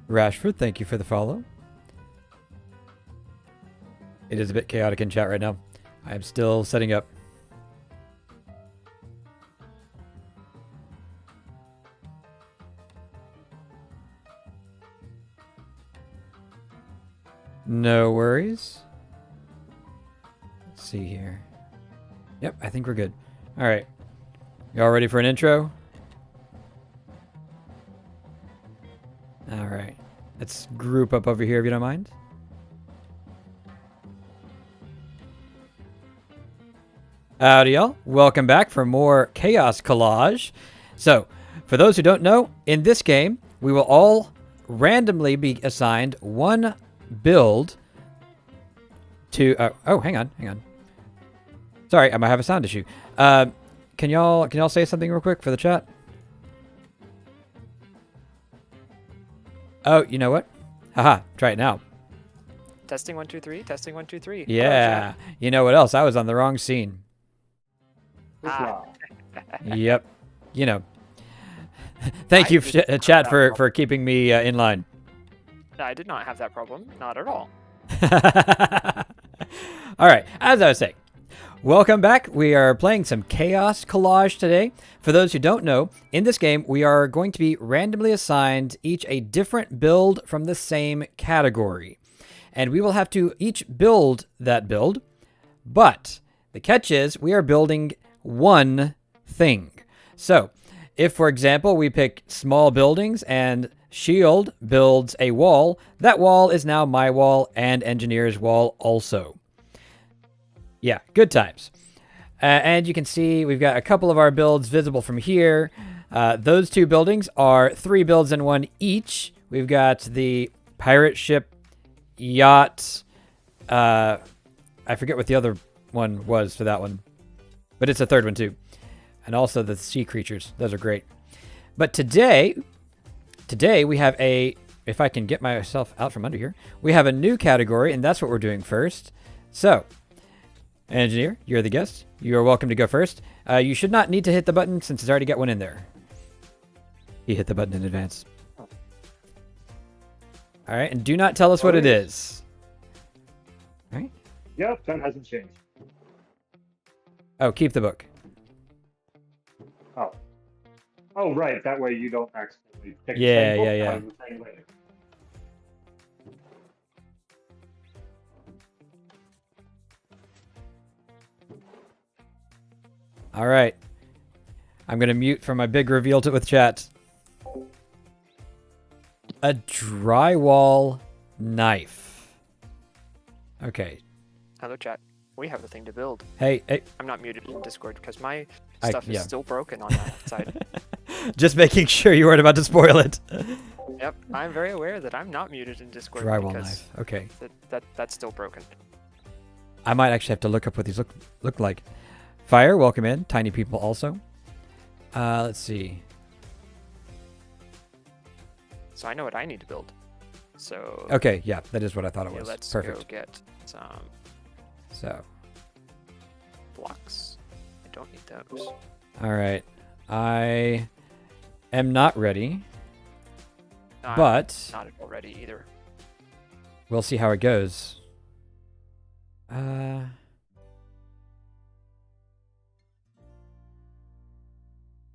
Rashford, thank you for the follow. It is a bit chaotic in chat right now. I am still setting up. No worries. Let's see here. Yep, I think we're good. All right. Y'all ready for an intro? All right. Let's group up over here if you don't mind. Howdy, y'all. Welcome back for more Chaos Collage. So, for those who don't know, in this game, we will all randomly be assigned one build to... oh, hang on. Sorry, I might have a sound issue. Can y'all say something real quick for the chat? Oh, you know what? Haha, try it now. Testing 1 2 3. Testing 1 2 3. Yeah. You know what else? I was on the wrong scene. Yep. You know. Thank you, chat, for keeping me in line. I did not have that problem. Not at all. All right. As I was saying, welcome back. We are playing some Chaos Collage today. For those who don't know, in this game, we are going to be randomly assigned each a different build from the same category. And we will have to each build that build. But the catch is we are building one thing. So if, for example, we pick small buildings and Shield builds a wall, that wall is now my wall and Engineer's wall also. Yeah, good times. And you can see we've got a couple of our builds visible from here. Those two buildings are 3 builds in one each. We've got the pirate ship, yacht. I forget what the other one was for that one, but it's a third one too. And also the sea creatures. Those are great. But today we have a, if I can get myself out from under here, we have a new category, and that's what we're doing first. So, Engineer, you're the guest. You are welcome to go first. You should not need to hit the button since it's already got one in there. He hit the button in advance. All right, and do not tell us what it is. All right? Yep, that hasn't changed. Oh, keep the book. Oh. Oh, right. That way you don't accidentally pick Yeah, the same book yeah. out of the same later. All right. I'm going to mute for my big reveal with chat. A drywall knife. Okay. Hello, chat. We have a thing to build. Hey. I'm not muted in Discord because my stuff is still broken on that side. Just making sure you weren't about to spoil it. Yep, I'm very aware that I'm not muted in Discord Drywall because knife. Okay. that's still broken. I might actually have to look up what these look like. Fire, welcome in. Tiny people also. Let's see. So I know what I need to build. So Okay, yeah, that is what I thought it was. Let's Perfect. go get some So, blocks. I don't need those. all right. I am not ready, No, but I'm not already either. we'll see how it goes.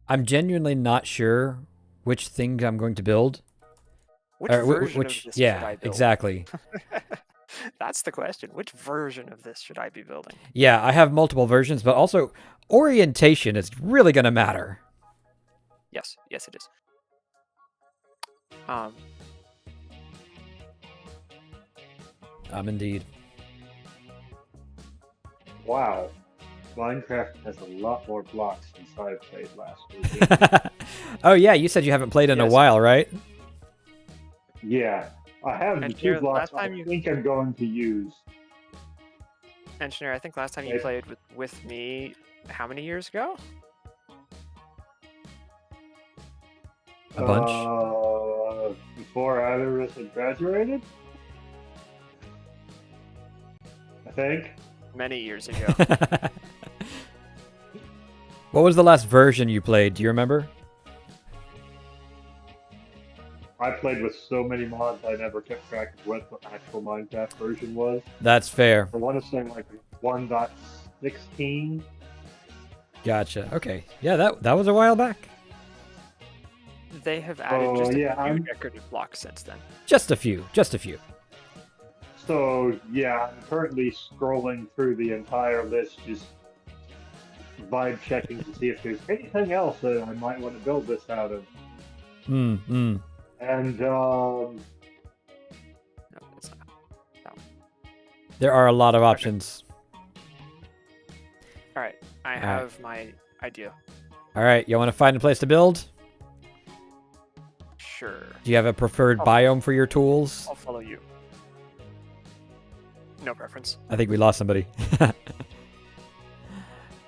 I'm genuinely not sure which thing I'm going to build. Which Or version of this should yeah, I build? exactly. That's the question. Which version of this should I be building? Yeah, I have multiple versions, but also orientation is really going to matter. Yes, it is. Indeed. Wow. Minecraft has a lot more blocks since I played last week. Oh, yeah, you said you haven't played in a Yes. while, right? Yeah. I have the Engineer, 2 blocks last time I you- think I'm going to use. Engineer, I think last time you played with me, how many years ago? A bunch. Before either of us had graduated? I think. Many years ago. What was the last version you played? Do you remember? I played with so many mods, I never kept track of what the actual Minecraft version was. That's fair. I want to say like 1.16. Gotcha. Okay. Yeah, that was a while back. They have added Oh, just a yeah, few I'm- decorative blocks since then. Just a few. Just a few. So yeah, I'm currently scrolling through the entire list, just vibe checking to see if there's anything else that I might want to build this out of. Mm. And No, it's not. There are a lot of options. All right, I have my idea. All right, you want to find a place to build? Sure. Do you have a preferred Oh. biome for your tools? I'll follow you. No preference. I think we lost somebody.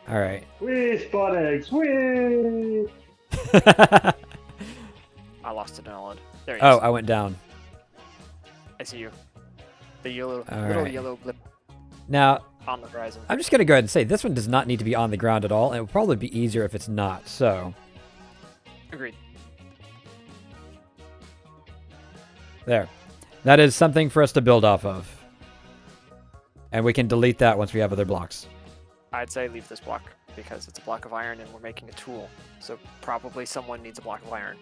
All right. wee spot eggs, wee. I lost it in a There he Oh, is. I went down. I see you. The yellow, All little right. yellow blip Now, on the horizon. I'm just going to go ahead and say this one does not need to be on the ground at all, and it will probably be easier if it's not. So, Agreed. there. That is something for us to build off of. And we can delete that once we have other blocks. I'd say leave this block because it's a block of iron and we're making a tool. So probably someone needs a block of iron.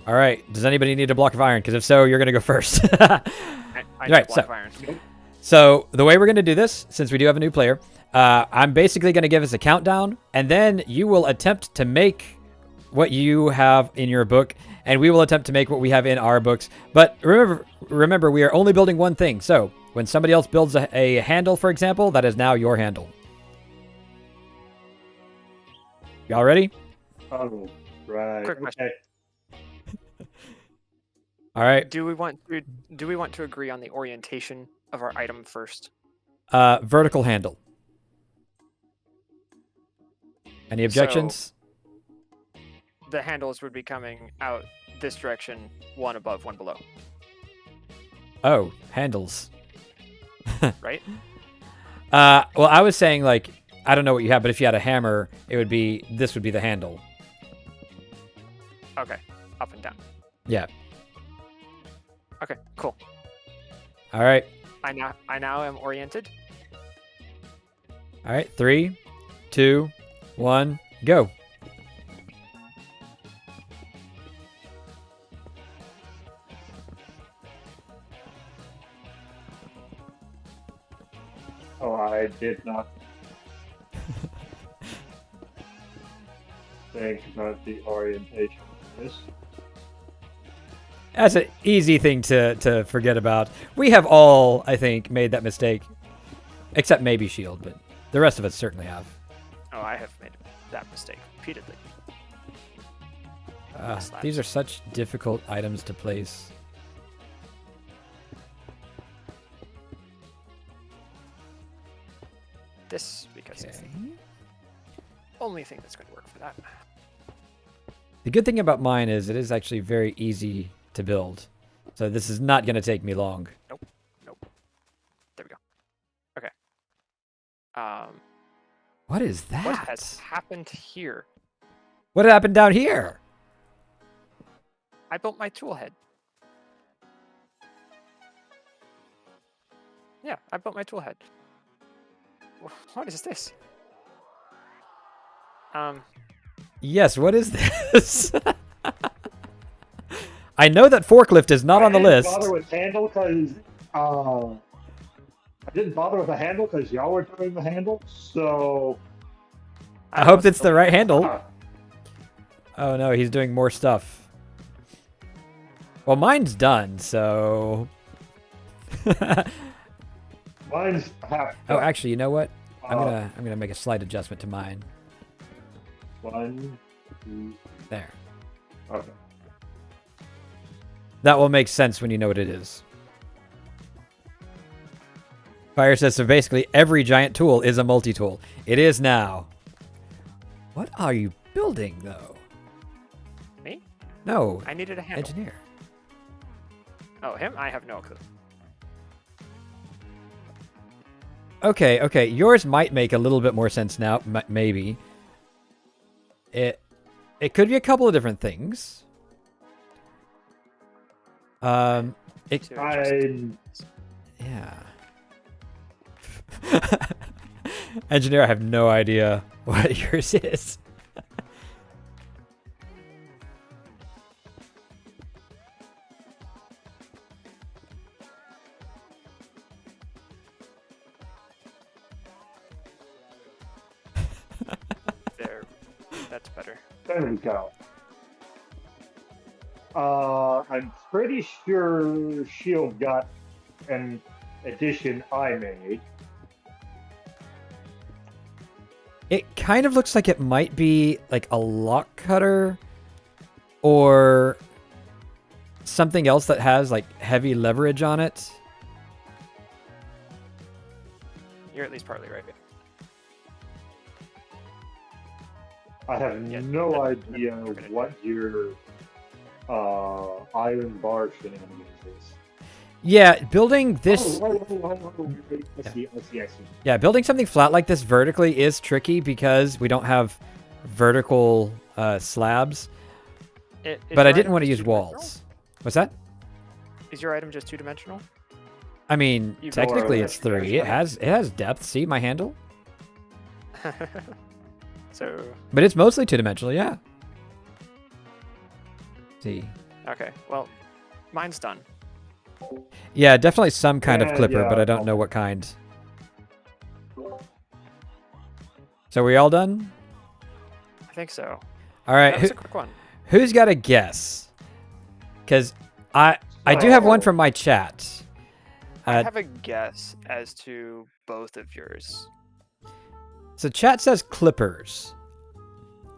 All right. Does anybody need a block of iron? Because if so, you're going to go first. I need Right, a block so- of iron. So the way we're going to do this, since we do have a new player, I'm basically going to give us a countdown, and then you will attempt to make what you have in your book, and we will attempt to make what we have in our books. But remember, we are only building one thing. So when somebody else builds a handle, for example, that is now your handle. Y'all ready? Oh, right. Quick question. Okay. All right. Do we want to agree on the orientation of our item first? Vertical handle. Any objections? The handles would be coming out this direction, one above, one below, Oh, handles. right? Well, I was saying, like, I don't know what you have, but if you had a hammer, this would be the handle. Okay, up and down. Yeah. Okay, cool. All right. I now am oriented. All right. 3, 2, 1, go. Oh, I did not think about the orientation of this. That's an easy thing to forget about. We have all, I think, made that mistake. Except maybe Shield, but the rest of us certainly have. Oh, I have made that mistake repeatedly. These are such difficult items to place. This because it's Okay. the only thing that's going to work for that. The good thing about mine is it is actually very easy to build. So this is not going to take me long. Nope. There we go. Okay. What is that? What has happened here? What happened down here? I built my tool head. Yeah, I built my tool head. What is this? Yes, what is this? I know that forklift is not on the list. I didn't bother with handle because I didn't bother with the handle because y'all were doing the handle. So I hope it's the right handle. Ah, Oh no, he's doing more stuff. Well, mine's done, so... mine's half. Oh, actually, you know what? I'm Uh, gonna make a slight adjustment to mine. 1, 2, There. okay. That will make sense when you know what it is. Fire says, so basically every giant tool is a multi-tool. It is now. What are you building, though? Me? No, I needed a handle. engineer. Oh, him? I have no clue. Okay. Yours might make a little bit more sense now, maybe. It could be a couple of different things. It, to adjust. I'm yeah. Engineer, I have no idea what yours is. There, that's better. There we go. I'm pretty sure Shield got an addition I made. It kind of looks like it might be like a lock cutter or something else that has like heavy leverage on it. You're at least partly right. I have Yeah, no that- idea we're gonna do what your iron bar shenanigans is. Yeah, building this. I see. Yeah, building something flat like this vertically is tricky because we don't have vertical slabs. Is But I your didn't item want to just use two-dimensional? walls. What's that? Is your item just two-dimensional? I mean, You- technically Or- it's 3. It has depth. See my handle? So, But it's mostly 2-dimensional, yeah. See. okay, well, mine's done. Yeah, definitely some kind of Yeah, clipper, yeah, but I don't know what kind. So we all done? I think so. All right. That was a quick one. Who's got a guess? Because I do have one from my chat. I have a guess as to both of yours. So chat says clippers,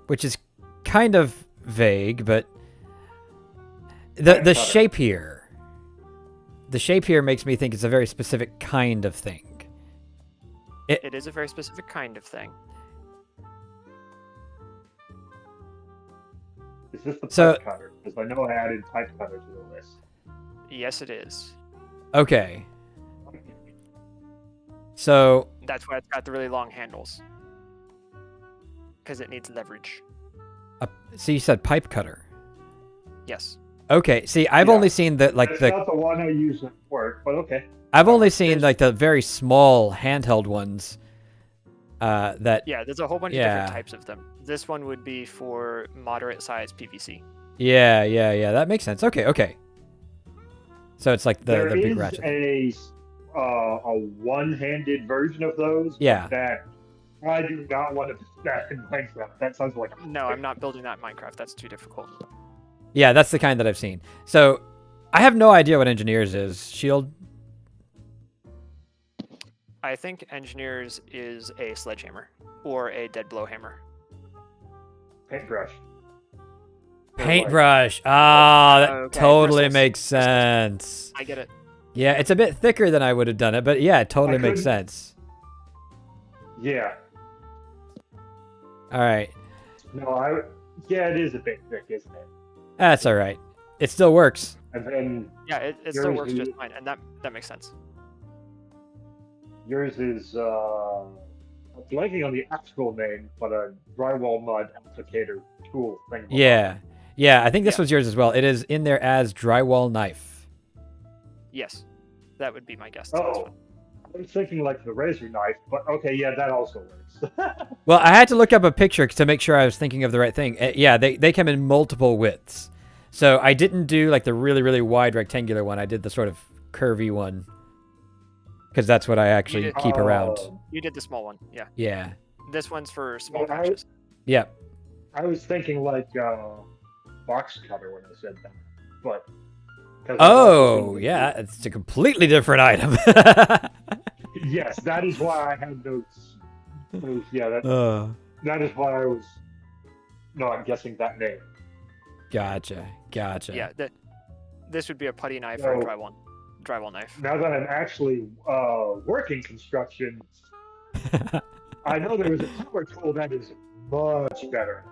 which is kind of vague, but the shape here. The shape here makes me think it's a very specific kind of thing. It is a very specific kind of thing. Is this the So- pipe cutter? Because I know I added pipe cutter to the list. Yes, it is. Okay. So That's why it's got the really long handles. Because it needs leverage. so you said pipe cutter. Yes. Okay. See, I've Yeah. only seen the It's not the one I use at work, but okay. I've only seen like the very small handheld ones. That Yeah, there's a whole bunch of Yeah. different types of them. This one would be for moderate-sized PVC. yeah, that makes sense. Okay. So it's like the There big is ratchet. a one-handed version of those. Yeah. That I do not want to put that in Minecraft. That sounds like a No, I'm not building that in Minecraft. That's too difficult. Yeah, that's the kind that I've seen. So I have no idea what engineers is. Shield. I think engineers is a sledgehammer or a dead blow hammer. paintbrush. Paintbrush. Ah, that Okay, totally bristles. makes sense. I get it. Yeah, it's a bit thicker than I would have done it, but yeah, it totally makes couldn't- sense. Yeah. All right. No, yeah, it is a bit thick, isn't it? That's all right. It still works. And then Yeah, it still Yours works just is- fine, and that makes sense. yours is I'm blanking on the actual name, but a drywall mud applicator tool thing. Yeah. Yeah, I think this Yeah. was yours as well. It is in there as drywall knife. Yes, that would be my guess. to this Oh, one. I was thinking like the razor knife, but okay, yeah, that also works. Well, I had to look up a picture to make sure I was thinking of the right thing. Yeah, they come in multiple widths. So I didn't do like the really, really wide rectangular one. I did the sort of curvy one. Because that's what I actually did- keep around. You did the small one. Yeah, Yeah. this one's for small Well, I- patches. Yeah. I was thinking like box cutter when I said that, but 'cause I Oh, also- yeah. It's a completely different item. Yes, that is why I had those. Yeah, that is why I was not guessing that name. Gotcha. Yeah, this would be a putty knife So- or a drywall knife. Now that I'm actually working construction, I know there is a power tool that is much better.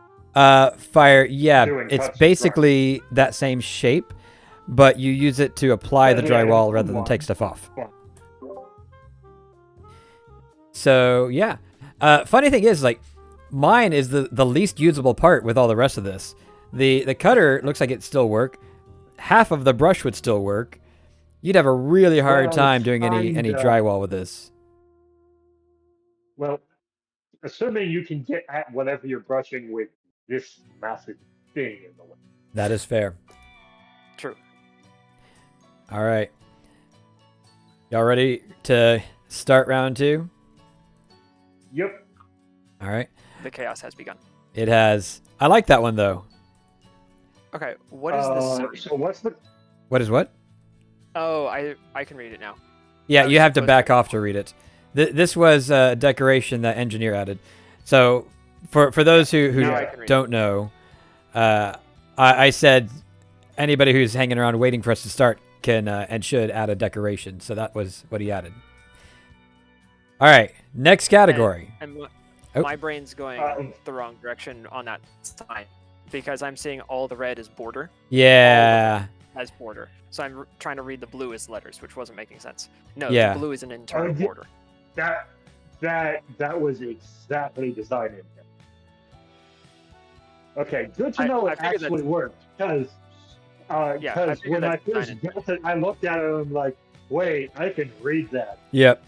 Fire. Yeah. Doing It's cuts, basically that same shape, but you use it to apply the Yeah, yeah, drywall it's rather than one. take stuff off. One. So yeah, funny thing is like mine is the least usable part with all the rest of this. The cutter looks like it still work. half of the brush would still work. You'd have a really hard Well, time doing any kinda. drywall with this. Well, assuming you can get at whatever you're brushing with this massive thing in the way. That is fair. True. All right. Y'all ready to start round 2? Yep. All right. The chaos has begun. It has. I like that one though. Okay, what is this sign? So what's the? What is what? Oh, I can read it now. Yeah, I was you have to supposed back to- off to read it. This was a decoration that Engineer added. So for those who Now I can read don't know, I said anybody who's hanging around waiting for us to start can and should add a decoration. So that was what he added. All right, next category. And Oh. my brain's going the wrong direction on that sign because I'm seeing all the red as border. Yeah. As border. So I'm trying to read the blue as letters, which wasn't making sense. No, Yeah. the blue is an internal yeah. border. That was exactly designed. Okay, good to know I it figured actually worked because Yeah, I figured when I that's first designed. built it, I looked at it and I'm like, wait, I can read that. Yep.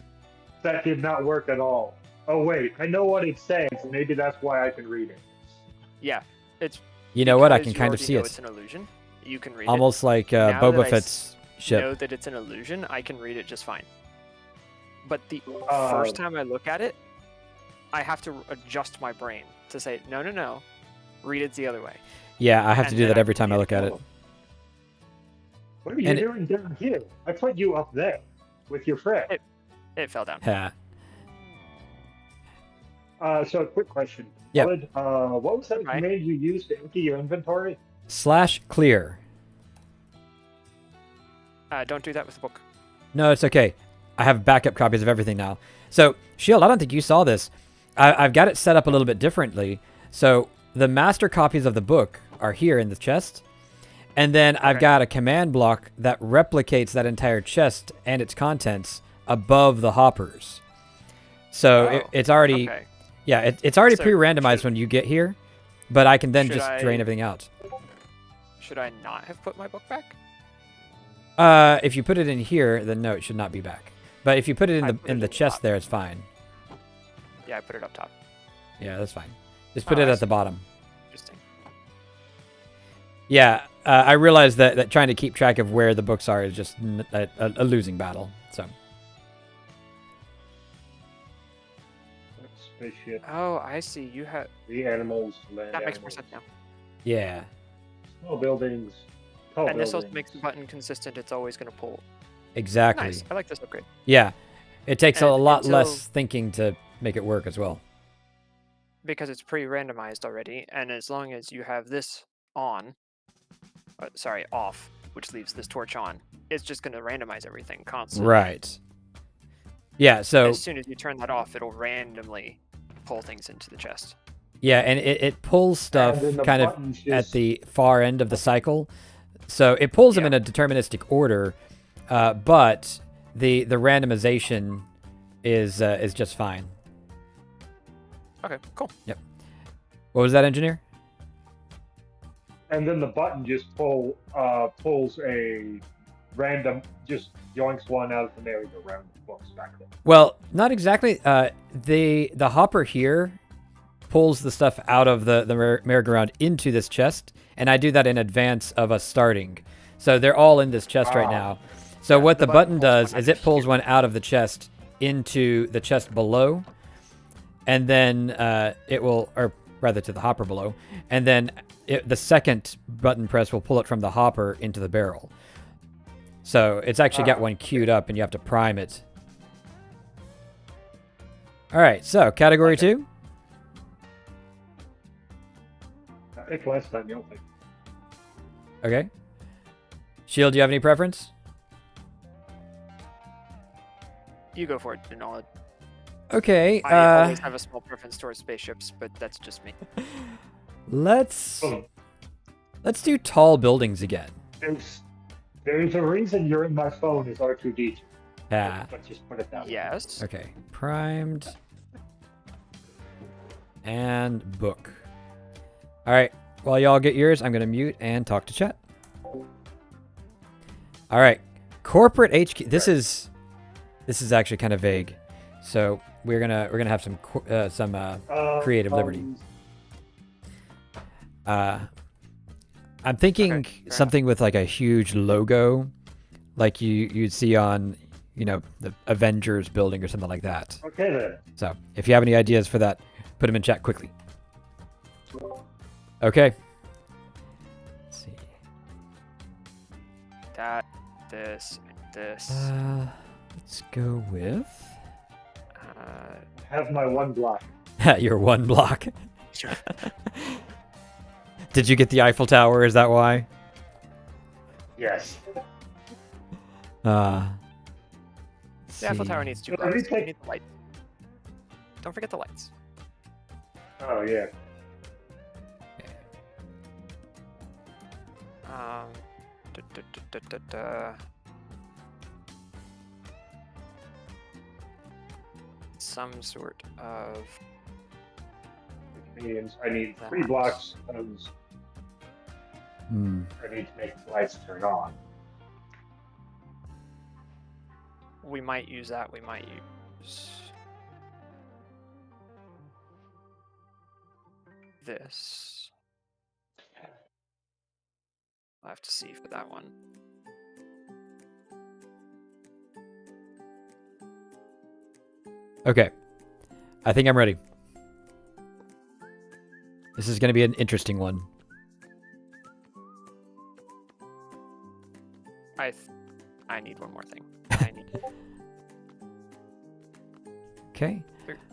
That did not work at all. Oh wait, I know what it's saying, so maybe that's why I can read it. Yeah, it's. You know what? I because can you kind of already see know it. It's an illusion. You can read Almost like Now that Boba I Fett's it. ship. Know that it's an illusion. I can read it just fine. But the Uh, first time I look at it, I have to adjust my brain to say, no, read it the other way. Yeah, I have to And do then that I every can time I read look it. at it. What are you And doing down here? I put you up there with your friend. It fell down. Yeah. So a quick question. Yep. Bud, what was that Right. command you used to empty your inventory? /clear. Don't do that with the book. No, it's okay. I have backup copies of everything now. So, Shield, I don't think you saw this. I've got it set up a little bit differently. So, the master copies of the book are here in the chest. And then I've Okay. got a command block that replicates that entire chest and its contents above the hoppers. So, Oh, it's already... Okay. Yeah, it's already So pre-randomized should- when you get here. But I can then should just I- drain everything out. Should I not have put my book back? If you put it in here, then no, it should not be back. But if you put it I in put the it the in the chest top. there, it's fine. Yeah, I put it up top. Yeah, that's fine. Just put Oh, it I at the see. bottom. Interesting. Yeah, I realized that trying to keep track of where the books are is just a losing battle. So Spaceship, Oh, I see. You have. the animals, land That makes more animals, sense now. yeah, small buildings, tall And this buildings. also makes the button consistent. It's always going to pull. exactly. Nice. I like this upgrade. Yeah, it takes a And lot until- less thinking to make it work as well. Because it's pre-randomized already, and as long as you have this on, off, which leaves this torch on, it's just going to randomize everything constantly. Right. Yeah. So As soon as you turn that off, it'll randomly pull things into the chest. yeah, and it pulls stuff And then the kind of buttons at just- the far end of the cycle. So it pulls them Yeah. in a deterministic order, but the randomization is just fine. Okay, cool. What was that, Engineer? And then the button just pulls a random, just yoinks one out of the merry-go-round and books back there. Well, not exactly. The hopper here pulls the stuff out of the merry-go-round into this chest, and I do that in advance of us starting. So they're all in this chest right Ah. now. So Yeah, what the the button button pulls does one is out it of pulls here. one out of the chest into the chest below, and then it will, or rather to the hopper below, and then the second button press will pull it from the hopper into the barrel. So it's actually got one queued up, and you have to prime it. All right, so category 2. It's last time, you don't think. Okay. Shield, do you have any preference? You go for it, Denali. Okay. I always have a small preference towards spaceships, but that's just me. Let's Oh, do tall buildings again. there's a reason you're in my phone is R2D2. Yeah. Let's just put it that way. Yes. Okay. Primed and book. All right. While y'all get yours, I'm gonna mute and talk to chat. All right. Corporate HQ. This is actually kind of vague. So we're gonna have some creative liberty. I'm thinking Okay, fair something with like a huge logo, like you'd see on, the Avengers building or something like that. Okay then. So if you have any ideas for that, put them in chat quickly. Okay. Let's see. That, this, and this. Let's go with Have my one block. your one block. Did you get the Eiffel Tower? Is that why? Yes. The Eiffel Tower needs 2 Let me blocks. We take- need the light. Don't forget the lights. Oh yeah. Um, da, da, da, da, da, da. Some sort of Means I need 3 That. blocks of. Hmm. I need to make the lights turn on. we might use that. We might use this. I'll have to see for that one. Okay. I think I'm ready. This is going to be an interesting one. I need one more thing. I need. Okay.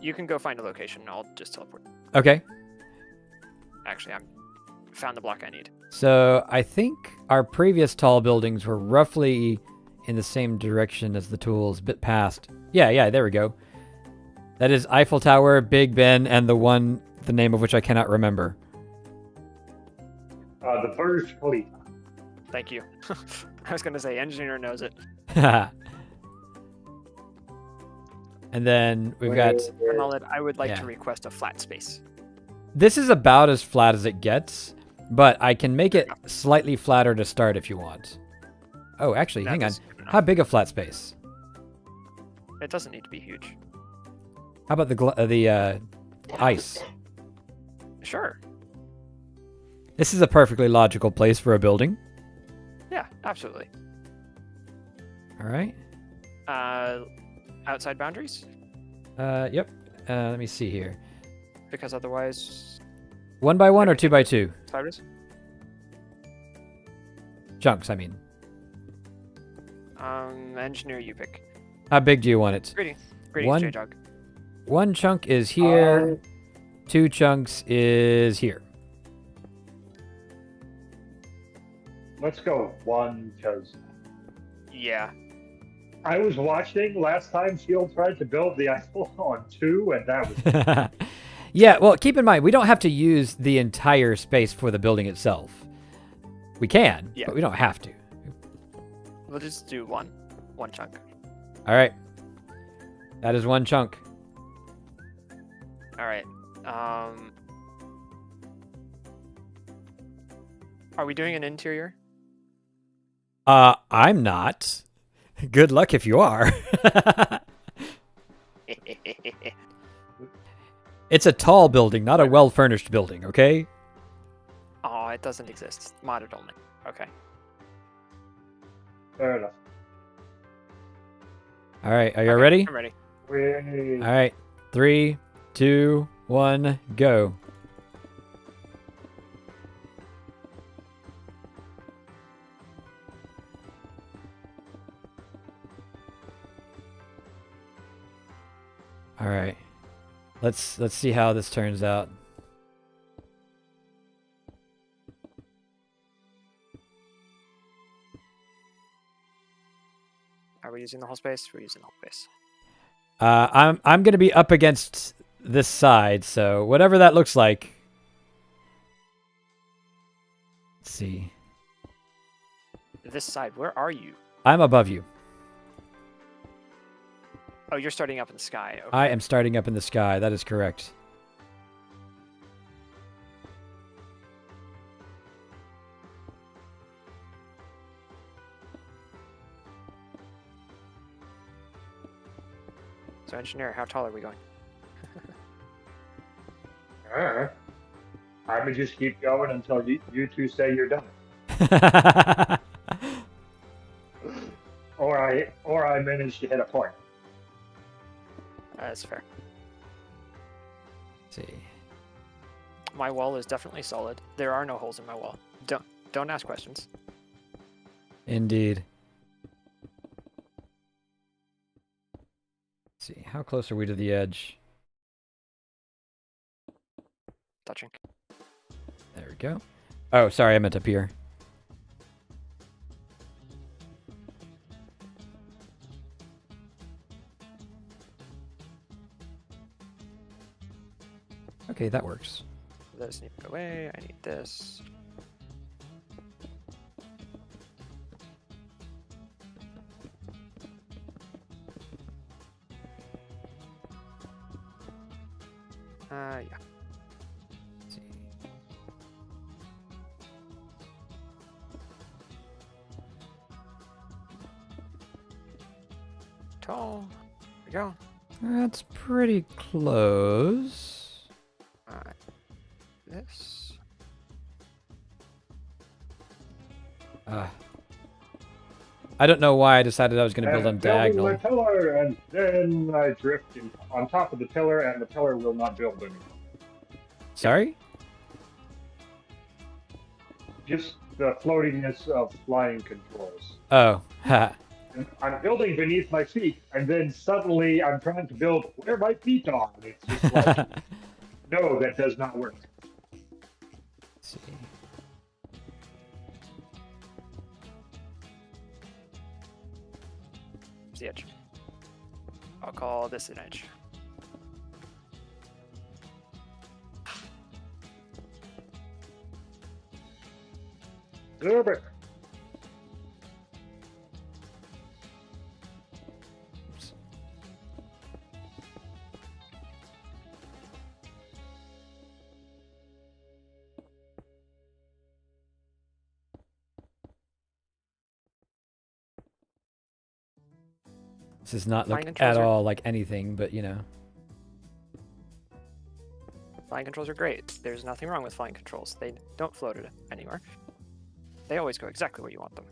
You can go find a location. I'll just teleport. Okay. Actually, I'm found the block I need. So I think our previous tall buildings were roughly in the same direction as the tools, a bit past. Yeah, there we go. That is Eiffel Tower, Big Ben, and the name of which I cannot remember. The Burj Khalifa. Thank you. I was gonna say engineer knows it. And then we've got... Arnold, I would like Yeah. to request a flat space. This is about as flat as it gets, but I can make it slightly flatter to start if you want. Oh, actually, hang on. That's good enough. How big a flat space? It doesn't need to be huge. How about the ice? Sure. This is a perfectly logical place for a building. Yeah, absolutely. All right. Outside boundaries, Yep. Let me see here. because otherwise, 1 by 1 or 2 by 2? Cyrus. Chunks, I mean. Engineer, you pick. How big do you want it? Greetings, One- J-Jog. 1 chunk is here. 2 chunks is here. Let's go 1 because Yeah. I was watching last time Shield tried to build the Eiffel on 2, and that was Yeah, well, keep in mind, we don't have to use the entire space for the building itself. We can, Yeah. but we don't have to. We'll just do one chunk. All right. That is 1 chunk. All right. Are we doing an interior? I'm not. Good luck if you are. It's a tall building, not a well-furnished building, okay? Oh, it doesn't exist. Modded only. Okay. fair enough. All right, are you ready? I'm ready. Wait. All right. 3, 2, 1, go. All right. Let's see how this turns out. Are we using the whole space? We're using the whole space. I'm gonna be up against this side, so whatever that looks like. Let's see. This side, where are you? I'm above you. Oh, you're starting up in the sky. Okay. I am starting up in the sky. That is correct. So, engineer, how tall are we going? I would just keep going until you two say you're done. Or I manage to hit a point. That's fair. See. My wall is definitely solid. There are no holes in my wall. Don't ask questions. Indeed. Let's see, how close are we to the edge? Touching. There we go. Oh, sorry, I meant up here. Okay, that works. This needs to go away. I need this. Yeah. Let's see. Tall. There we go. That's pretty close. This. I don't know why I decided I was going to build them Building diagonal. the pillar, and then I drift on top of the pillar, and the pillar will not build anymore. Sorry? Just the floatiness of flying controls. Oh, ha. And I'm building beneath my feet, and then suddenly I'm trying to build where my feet are. And it's just like, no, that does not work. Let's see. Here's the edge. I'll call this an edge. Super. Oops. This does not Flying look controls at are- all like anything, but you know. Flying controls are great. There's nothing wrong with flying controls. They don't float it anywhere. They always go exactly where you want them.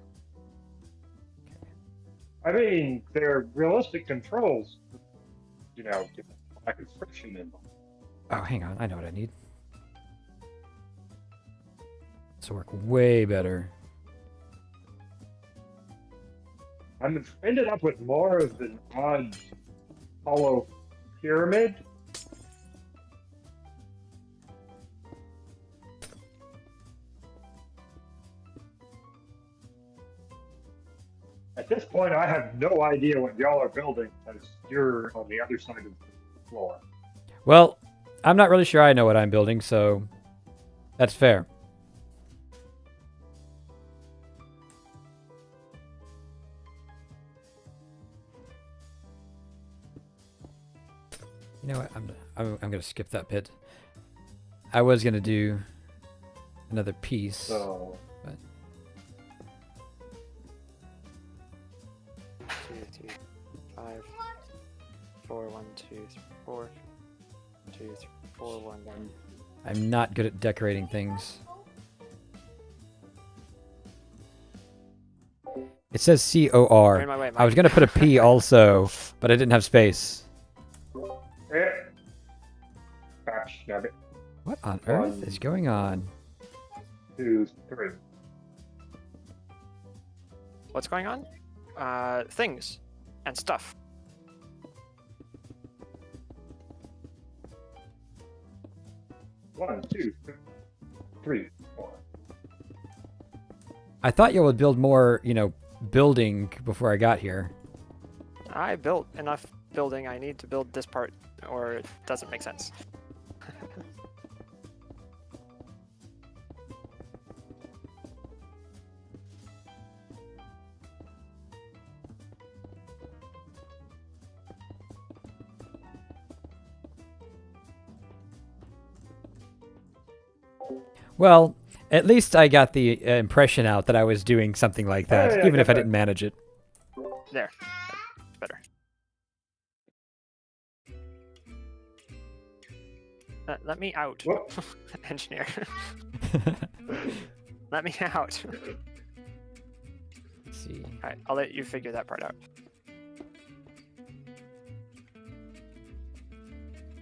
I mean, they're realistic controls. You know, get lack of friction in them. Oh, hang on. I know what I need. This will work way better. I'm ended up with more of an odd hollow pyramid. At this point, I have no idea what y'all are building, because you're on the other side of the floor. Well, I'm not really sure I know what I'm building, so that's fair. You know what? I'm going to skip that bit. I was going to do another piece. So, But 2, 3, 5, 4, 1, 2, 3, 4, 2, 3, 4, 1, 1. I'm not good at decorating things. It says COR. You're in my way, I was Mike. going to put a P also, but I didn't have space. gosh, damn it. What on earth is going on? 2, 3. What's going on? Things and stuff. One, two, three, 4. I thought you would build more, you know, building before I got here. I built enough building. I need to build this part, or it doesn't make sense. Well, at least I got the impression out that I was doing something like that, Hey, I even if I got that. didn't manage it. There. Better. Let me out, What? engineer. Let me out. Let's see. Alright, I'll let you figure that part out.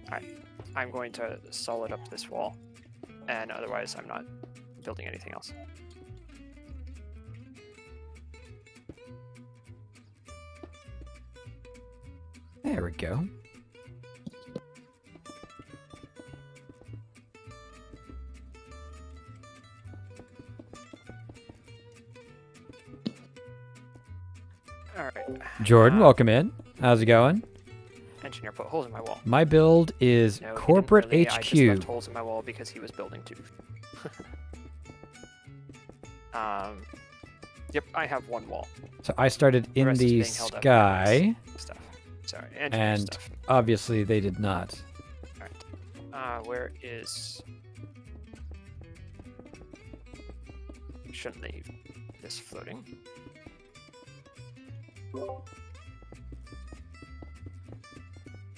Alright, I'm going to solid up this wall, and otherwise I'm not building anything else. There we go. Alright. Jordan, welcome in. How's it going? Engineer put holes in my wall. My build is No, he didn't corporate really. I just left HQ. holes in my wall because he was building too. Yep, I have one wall. So I started in rest is the being held up by sky, Stuff. Sorry, engineer and stuff. obviously they did not. Where is... Shouldn't leave this floating.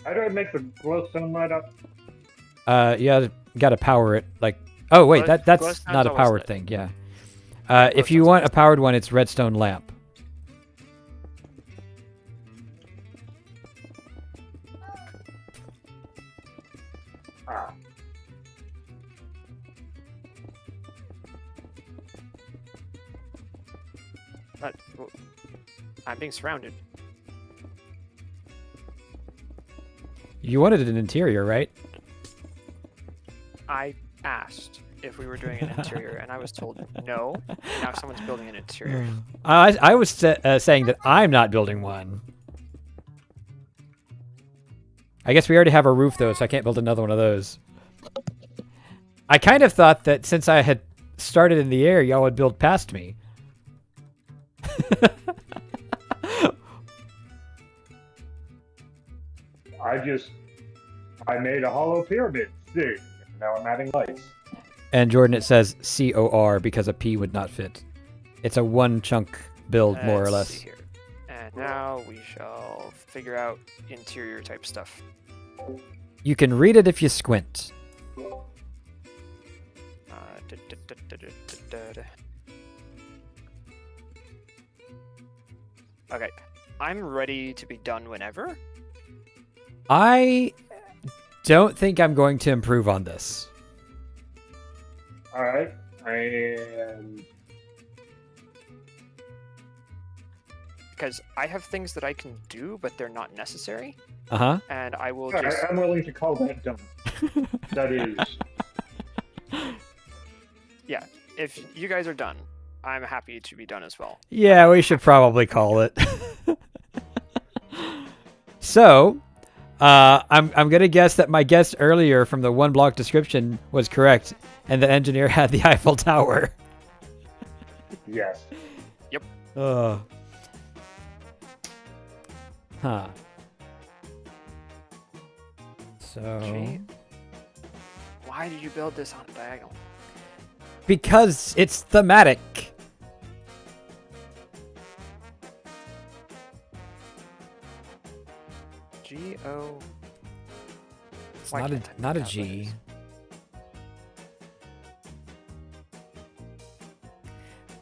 How do I make the glowstone light up? You gotta power it. Like, oh wait, Glow- that's glowstone's not a always powered lit. thing. Yeah. If you glowstone's want a always powered one, it's redstone lamp. Ah, But, I'm being surrounded. You wanted an interior, right? I asked if we were doing an interior, and I was told no. Now someone's building an interior. I was saying that I'm not building one. I guess we already have a roof though, so I can't build another one of those. I kind of thought that since I had started in the air, y'all would build past me. I made a hollow pyramid. See, now I'm adding lights. And Jordan, it says COR because a P would not fit. It's a one chunk build, more or Let's less. see here. And now we shall figure out interior type stuff. You can read it if you squint. Da, da, da, da, da, da, da. Okay, I'm ready to be done whenever. I don't think I'm going to improve on this. All right, and Because I have things that I can do, but they're not necessary. Uh-huh. And I will all right, just... I'm willing to call that done. That is, Yeah, if you guys are done, I'm happy to be done as well. Yeah, we should probably call it. So, I'm gonna guess that my guess earlier from the one block description was correct, and the engineer had the Eiffel Tower. yes. Oh. Huh. So. Gee. Why did you build this on a diagonal? Because it's thematic. G-O... It's Why not a can't I not a make out G. letters?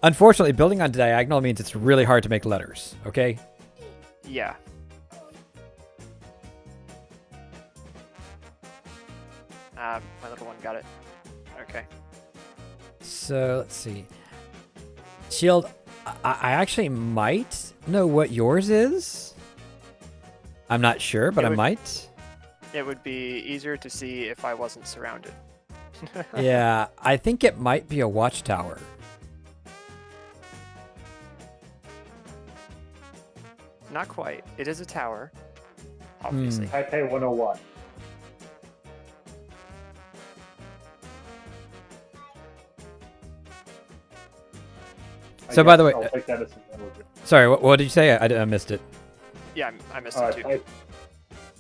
Unfortunately, building on diagonal means it's really hard to make letters. Okay. Yeah. My little one got it. Okay. So let's see. Shield, I actually might know what yours is. I'm not sure, but It I would- might. It would be easier to see if I wasn't surrounded. Yeah, I think it might be a watchtower. Not quite. It is a tower. Obviously. Taipei 101. So, by the way- I'll take that as an analogy. Sorry, what did you say? I missed it. Yeah, I missed it too.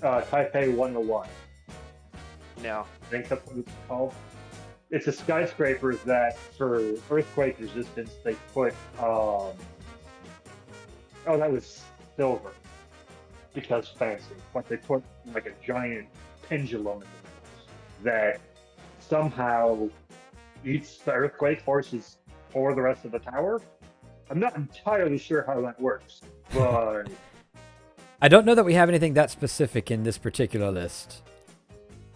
Taipei 101. No. I think that's what it's called. It's a skyscraper that, for earthquake resistance, they put. Oh, that was silver. Because fancy. But they put like a giant pendulum in the that somehow eats the earthquake forces for the rest of the tower. I'm not entirely sure how that works, but I don't know that we have anything that specific in this particular list.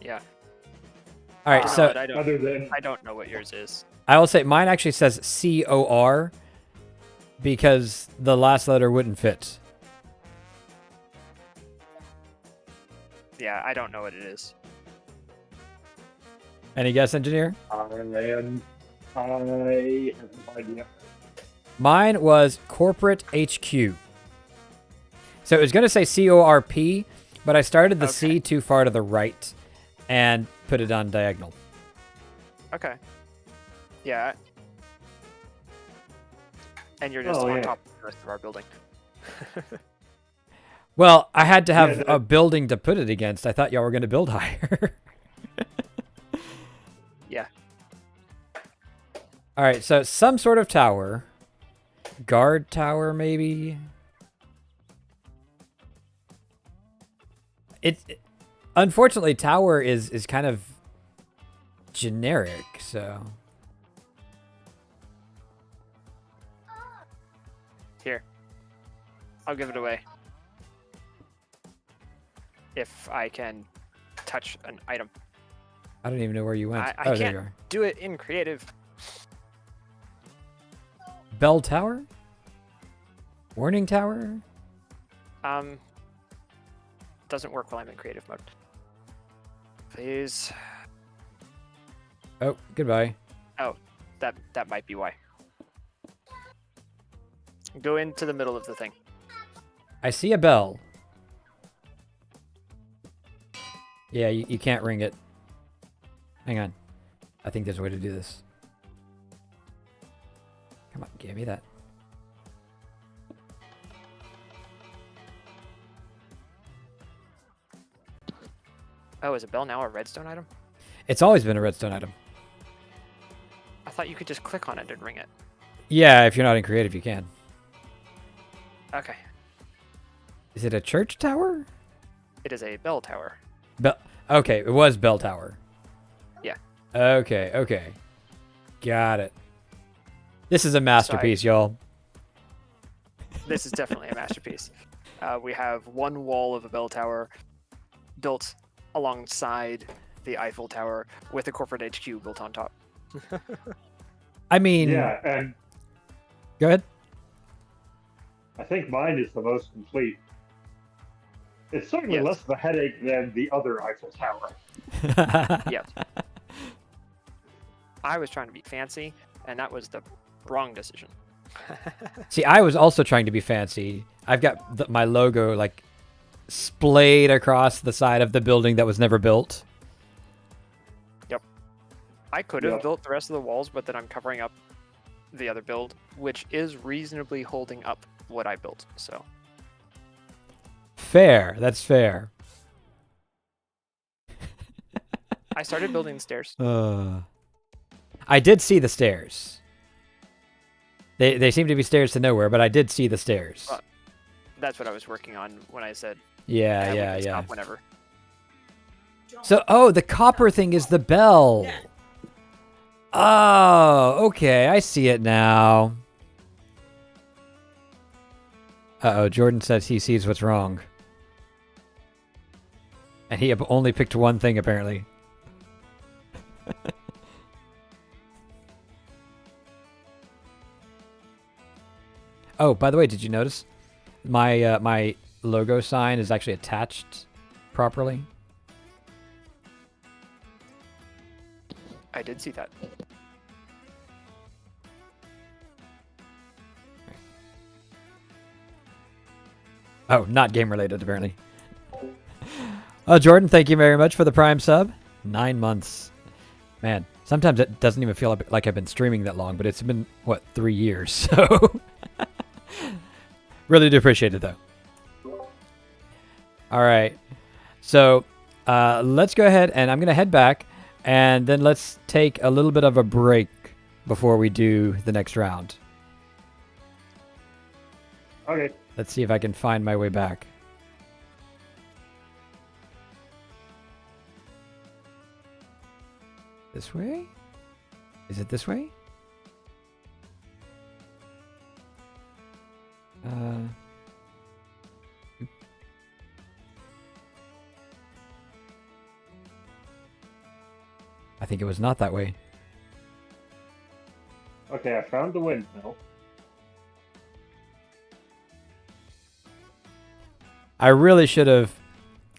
Yeah. All right, You know so what, other than I don't know what yours is. I will say mine actually says COR because the last letter wouldn't fit. Yeah, I don't know what it is. Any guess, engineer? and I have no idea. Mine was corporate HQ. So it was going to say CORP, but I started the C too far to the right and put it on diagonal. Okay. Yeah. And you're just Oh, on yeah. top of the rest of our building. Well, I had to have Yeah, a building to put it against. I thought y'all were going to build higher. Yeah. All right, so some sort of tower. Guard tower, maybe? Unfortunately, tower is kind of generic, so... Here. I'll give it away. If I can touch an item. I don't even know where you went. I Oh, there can't you are. do it in creative. Bell tower? Warning tower? Doesn't work while I'm in creative mode. Please. Oh, goodbye. Oh, that might be why. Go into the middle of the thing. I see a bell. Yeah, you can't ring it. Hang on. I think there's a way to do this. Come on, give me that. Oh, is a bell now a redstone item? It's always been a redstone item. I thought you could just click on it and ring it. Yeah, if you're not in creative, you can. Okay. Is it a church tower? It is a bell tower. Bell. Okay, it was bell tower. Yeah. Okay. Got it. This is a masterpiece, y'all. This is definitely a masterpiece. We have one wall of a bell tower built alongside the Eiffel Tower with a corporate HQ built on top. I mean, Yeah, and go ahead. I think mine is the most complete. It's certainly Yes. less of a headache than the other Eiffel Tower. Yes. I was trying to be fancy, and that was the wrong decision. See, I was also trying to be fancy. I've got my logo like splayed across the side of the building that was never built. I could have Yep. built the rest of the walls, but then I'm covering up the other build, which is reasonably holding up what I built. So Fair. That's fair. I started building the stairs. I did see the stairs. They seem to be stairs to nowhere, but I did see the stairs. That's what I was working on when I said Yeah, we yeah, can yeah. stop whenever. So, oh, the copper thing is the bell. Oh, okay. I see it now. Uh-oh, Jordan says he sees what's wrong. And he only picked one thing, apparently. Oh, by the way, did you notice my my logo sign is actually attached properly? I did see that. Oh, not game related, apparently. Oh, Jordan, thank you very much for the Prime sub. 9 months. Man, sometimes it doesn't even feel like I've been streaming that long, but it's been, what, 3 years, so... Really do appreciate it, though. All right. So, let's go ahead, and I'm going to head back, and then let's take a little bit of a break before we do the next round. Okay. Let's see if I can find my way back. This way? Is it this way? I think it was not that way. Okay, I found the windmill. I really should have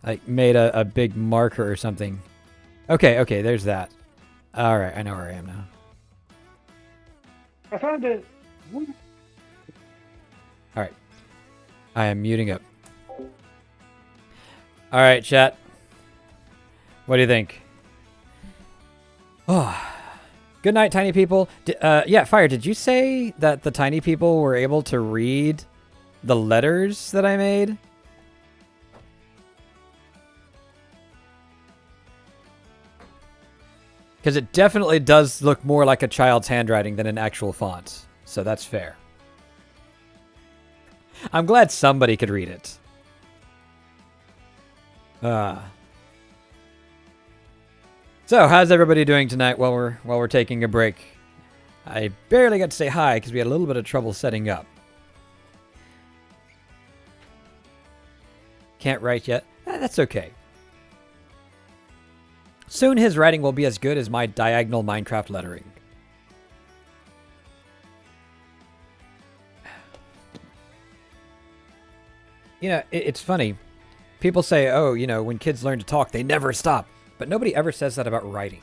like made a big marker or something. Okay, okay, there's that. All right, I know where I am now. I found it. All right, I am muting up. All right, chat. What do you think? Oh, good night, tiny people. Yeah, Fire. Did you say that the tiny people were able to read the letters that I made? Because it definitely does look more like a child's handwriting than an actual font. So that's fair. I'm glad somebody could read it. So, how's everybody doing tonight while we're taking a break? I barely got to say hi because we had a little bit of trouble setting up. Can't write yet. That's okay. Soon his writing will be as good as my diagonal Minecraft lettering. You know, it's funny. People say, oh, you know, when kids learn to talk, they never stop. But nobody ever says that about writing.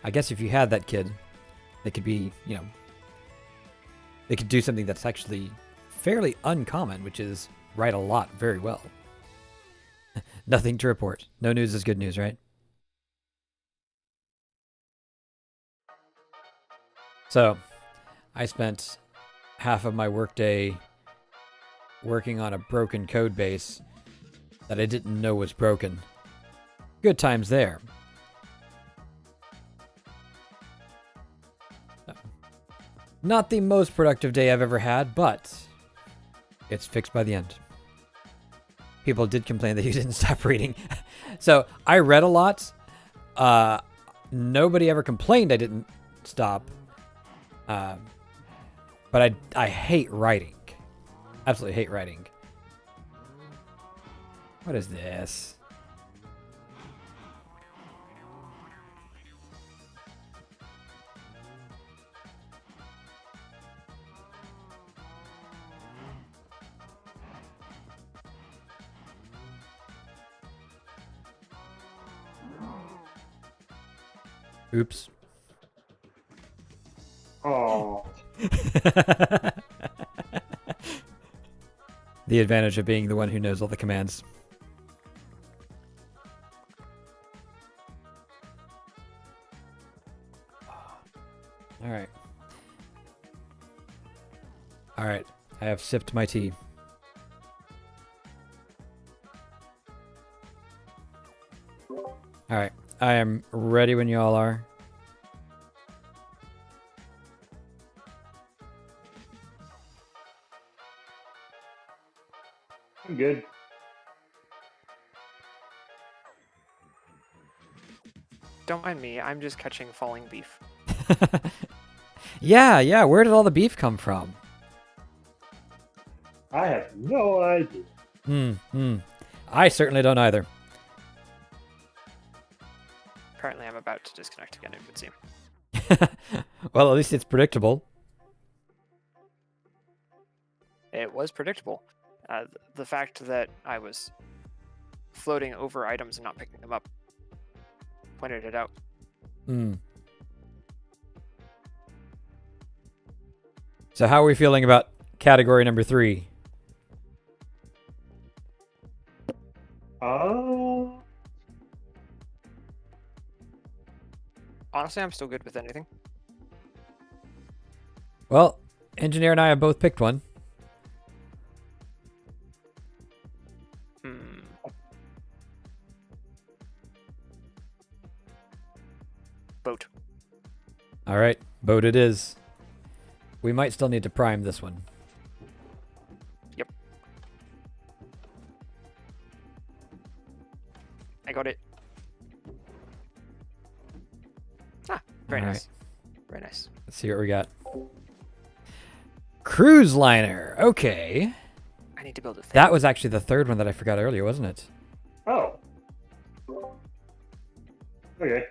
I guess if you had that kid, they could be, you know, they could do something that's actually fairly uncommon, which is write a lot very well. Nothing to report. No news is good news, right? So, I spent half of my workday working on a broken code base that I didn't know was broken. Good times there. Not the most productive day I've ever had, but it's fixed by the end. People did complain that you didn't stop reading. So I read a lot. Nobody ever complained I didn't stop. But I hate writing. Absolutely hate writing. What is this? Oops. Oh. The advantage of being the one who knows all the commands. All right. All right. I have sipped my tea. All right. I am ready when you all are. I'm good. Don't mind me. I'm just catching falling beef. Yeah. Where did all the beef come from? I have no idea. I certainly don't either. Apparently, I'm about to disconnect again, it would seem. Well, at least it's predictable. It was predictable. The fact that I was floating over items and not picking them up pointed it out. So how are we feeling about category number 3? Honestly, I'm still good with anything. Well, Engineer and I have both picked one. Boat. All right, boat it is. We might still need to prime this one. Yep. Ah, very All nice. Very nice. Let's see what we got. Cruise liner. Okay. I need to build a thing. That was actually the third one that I forgot earlier, wasn't it? Oh. Okay.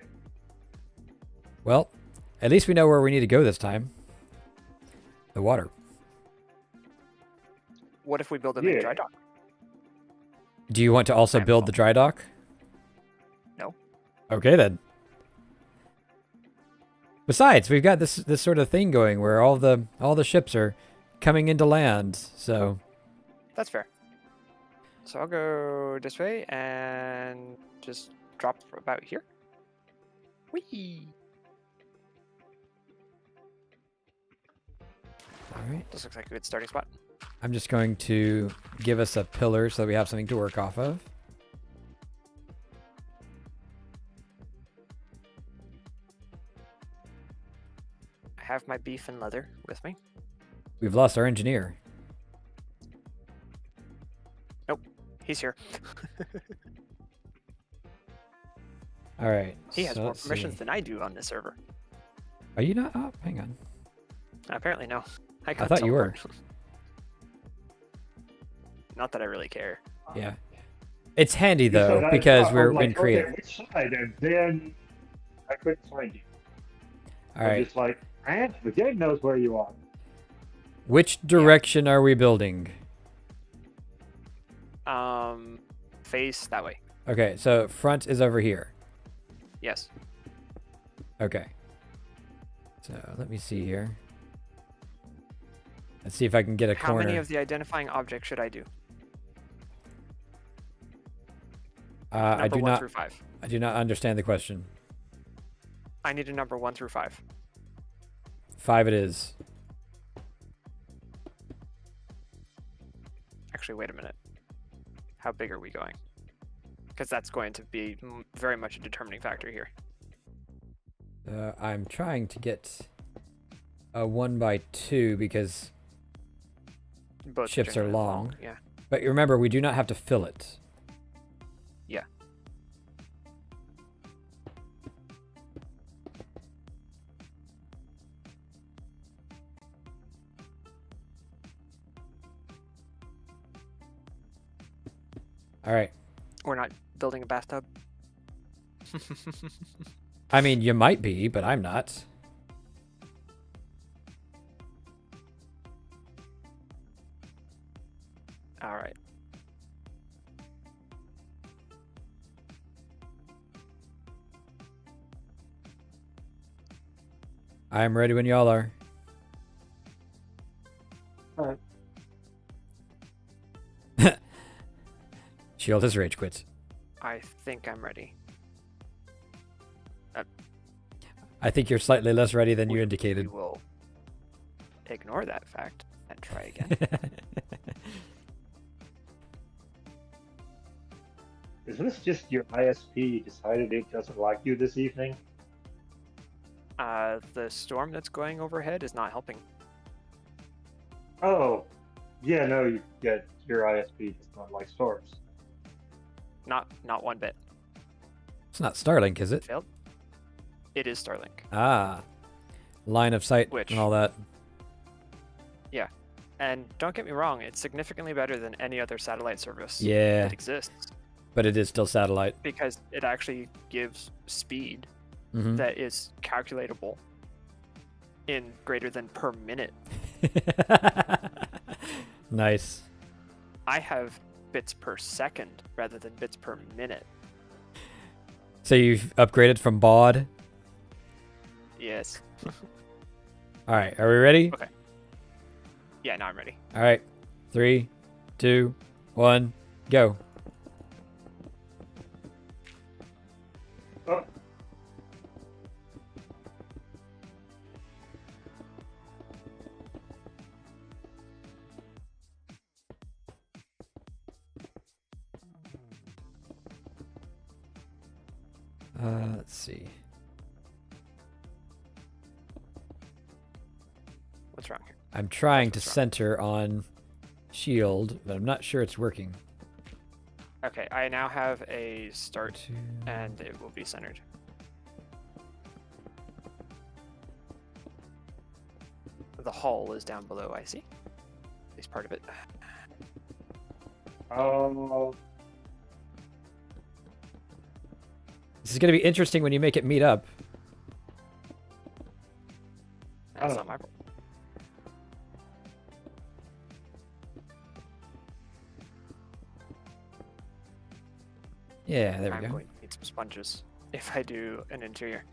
Well, at least we know where we need to go this time. The water. What if we build a main Yeah. dry dock? Do you want to also I'm build the dry dock? No. Okay then. Besides, we've got this sort of thing going where all the ships are coming into land. So That's fair. So I'll go this way and just drop about here. Whee! all right. This looks like a good starting spot. I'm just going to give us a pillar so that we have something to work off of. I have my beef and leather with me. We've lost our engineer. He's here. All right. He has so more let's permissions see. than I do on this server. Are you not? Oh, hang on. Apparently, no. I thought you were. Not that I really care. Yeah. It's handy You said though I because thought, we're I'm like, in creative. Okay, which side? And then I couldn't find you. All I'm right. just like, the game knows where you are. Which direction are we building? Face that way. Okay, so front is over here. Yes. Okay. So let me see here. Let's see if I can get a How corner. many of the identifying objects should I do? I Number do 1 not. through 5. I do not understand the question. I need a number 1 through 5. 5 it is. Actually, wait a minute. How big are we going? Because that's going to be very much a determining factor here. I'm trying to get a 1x2 because, Both Ships are generally long. Yeah. but remember we do not have to fill it. Yeah. All right. We're not building a bathtub. I mean, you might be, but I'm not. All right. I'm ready when y'all are. Alright. Shield has rage quits. I think I'm ready. I think you're slightly less ready than you We indicated. will ignore that fact and try again. Is this just your ISP decided it doesn't like you this evening? The storm that's going overhead is not helping. Oh, yeah, no, your ISP does not like storms. Not one bit. It's not Starlink, is it? Failed. It is Starlink. Ah. Line of sight Which- and all that. And don't get me wrong, it's significantly better than any other satellite service Yeah, that exists but it is still satellite. because it actually gives speed Mhm. that is calculatable in greater than per minute. Nice. I have bits per second rather than bits per minute. So you've upgraded from baud. Yes. All right, are we ready? Okay. Yeah, now I'm ready. All right, 3, 2, 1, go. Oh, Let's see. What's wrong here? I'm trying to What's wrong? center on shield, but I'm not sure it's working. Okay, I now have a start Two. and it will be centered. the hull is down below, I see. At least part of it. Oh, This is going to be interesting when you make it meet up. That's Oh. not my problem. Yeah, there we I'm go. going to need some sponges if I do an interior.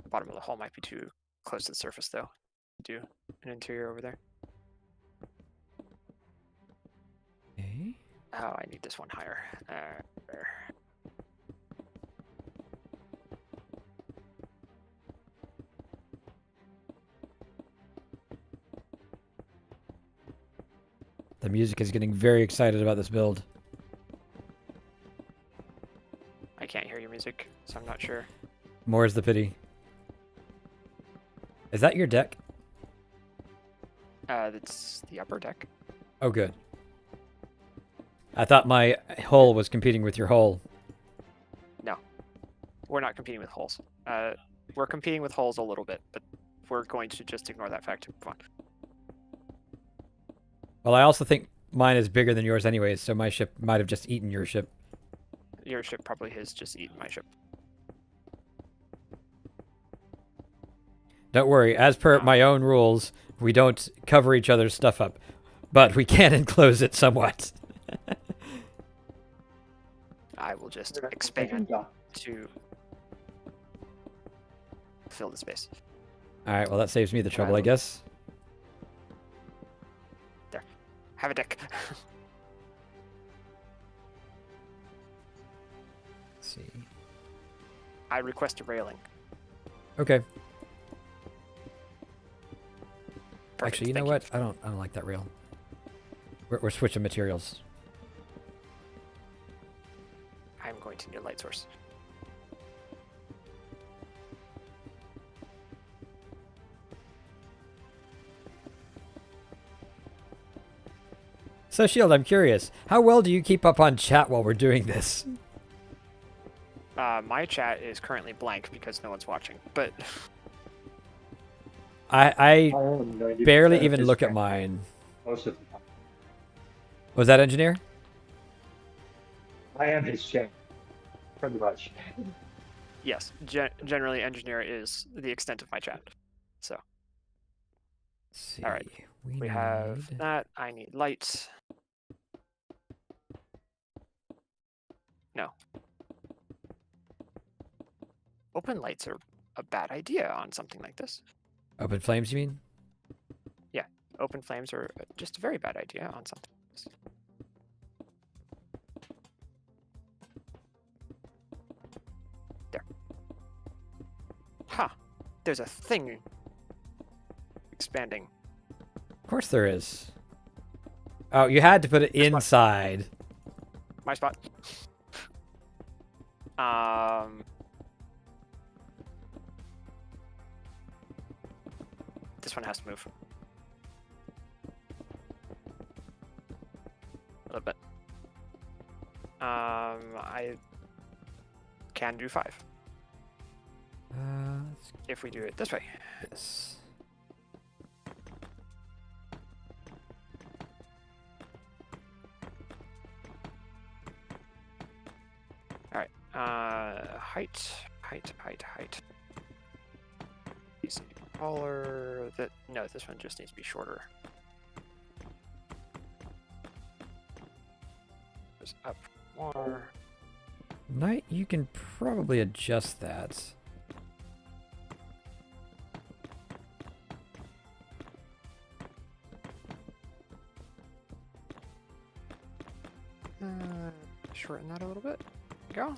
The bottom of the hull might be too close to the surface, though. Do an interior over there. Okay. Oh, I need this one higher. There. The music is getting very excited about this build. I can't hear your music, so I'm not sure. More's the pity. Is that your deck? That's the upper deck. Oh, good. I thought my hull was competing with your hull. No, we're not competing with hulls. We're competing with hulls a little bit, but we're going to just ignore that fact. Come on. Well, I also think mine is bigger than yours anyways, so my ship might have just eaten your ship. Your ship probably has just eaten my ship. Don't worry, as per my own rules, we don't cover each other's stuff up, but we can enclose it somewhat. I will just expand to fill the space. All right, well, that saves me the trouble, I guess. There. Have a deck. Let's see. I request a railing. Okay. Perfect, Actually, you know thank what? I don't like that rail. We're switching materials. I'm going to need a light source. So, Shield, I'm curious. How well do you keep up on chat while we're doing this? My chat is currently blank because no one's watching, but I am 90% barely of even his look at chat mine. most of the time. Was that engineer? I am his chat, pretty much. yes, generally engineer is the extent of my chat. So Let's see. All right. we have that. I need lights. No. Open lights are a bad idea on something like this. Open flames, you mean? Open flames are just a very bad idea on something like this. There. Ha! There's a thing expanding. Of course there is. Oh, you had to put it This one. inside. My spot. This one has to move. A little bit. I can do 5 Let's if we do it this way. get this. All right. Height. Needs to be taller. No, this one just needs to be shorter. Goes up more. Knight, you can probably adjust that. Shorten that a little bit. There we go.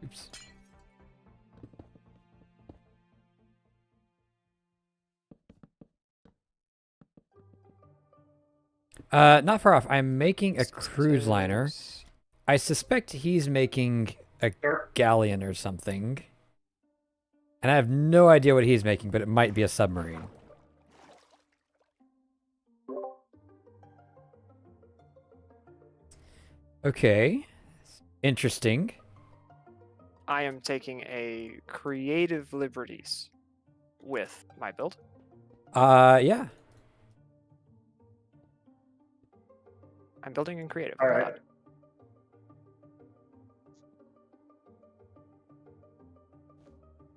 Oops. Not far off. I'm making a cruise liner. Systems. I suspect he's making a Sure. galleon or something. And I have no idea what he's making, but it might be a submarine. Okay. Interesting. I am taking a creative liberties with my build. Yeah. I'm building in creative. All I'm right.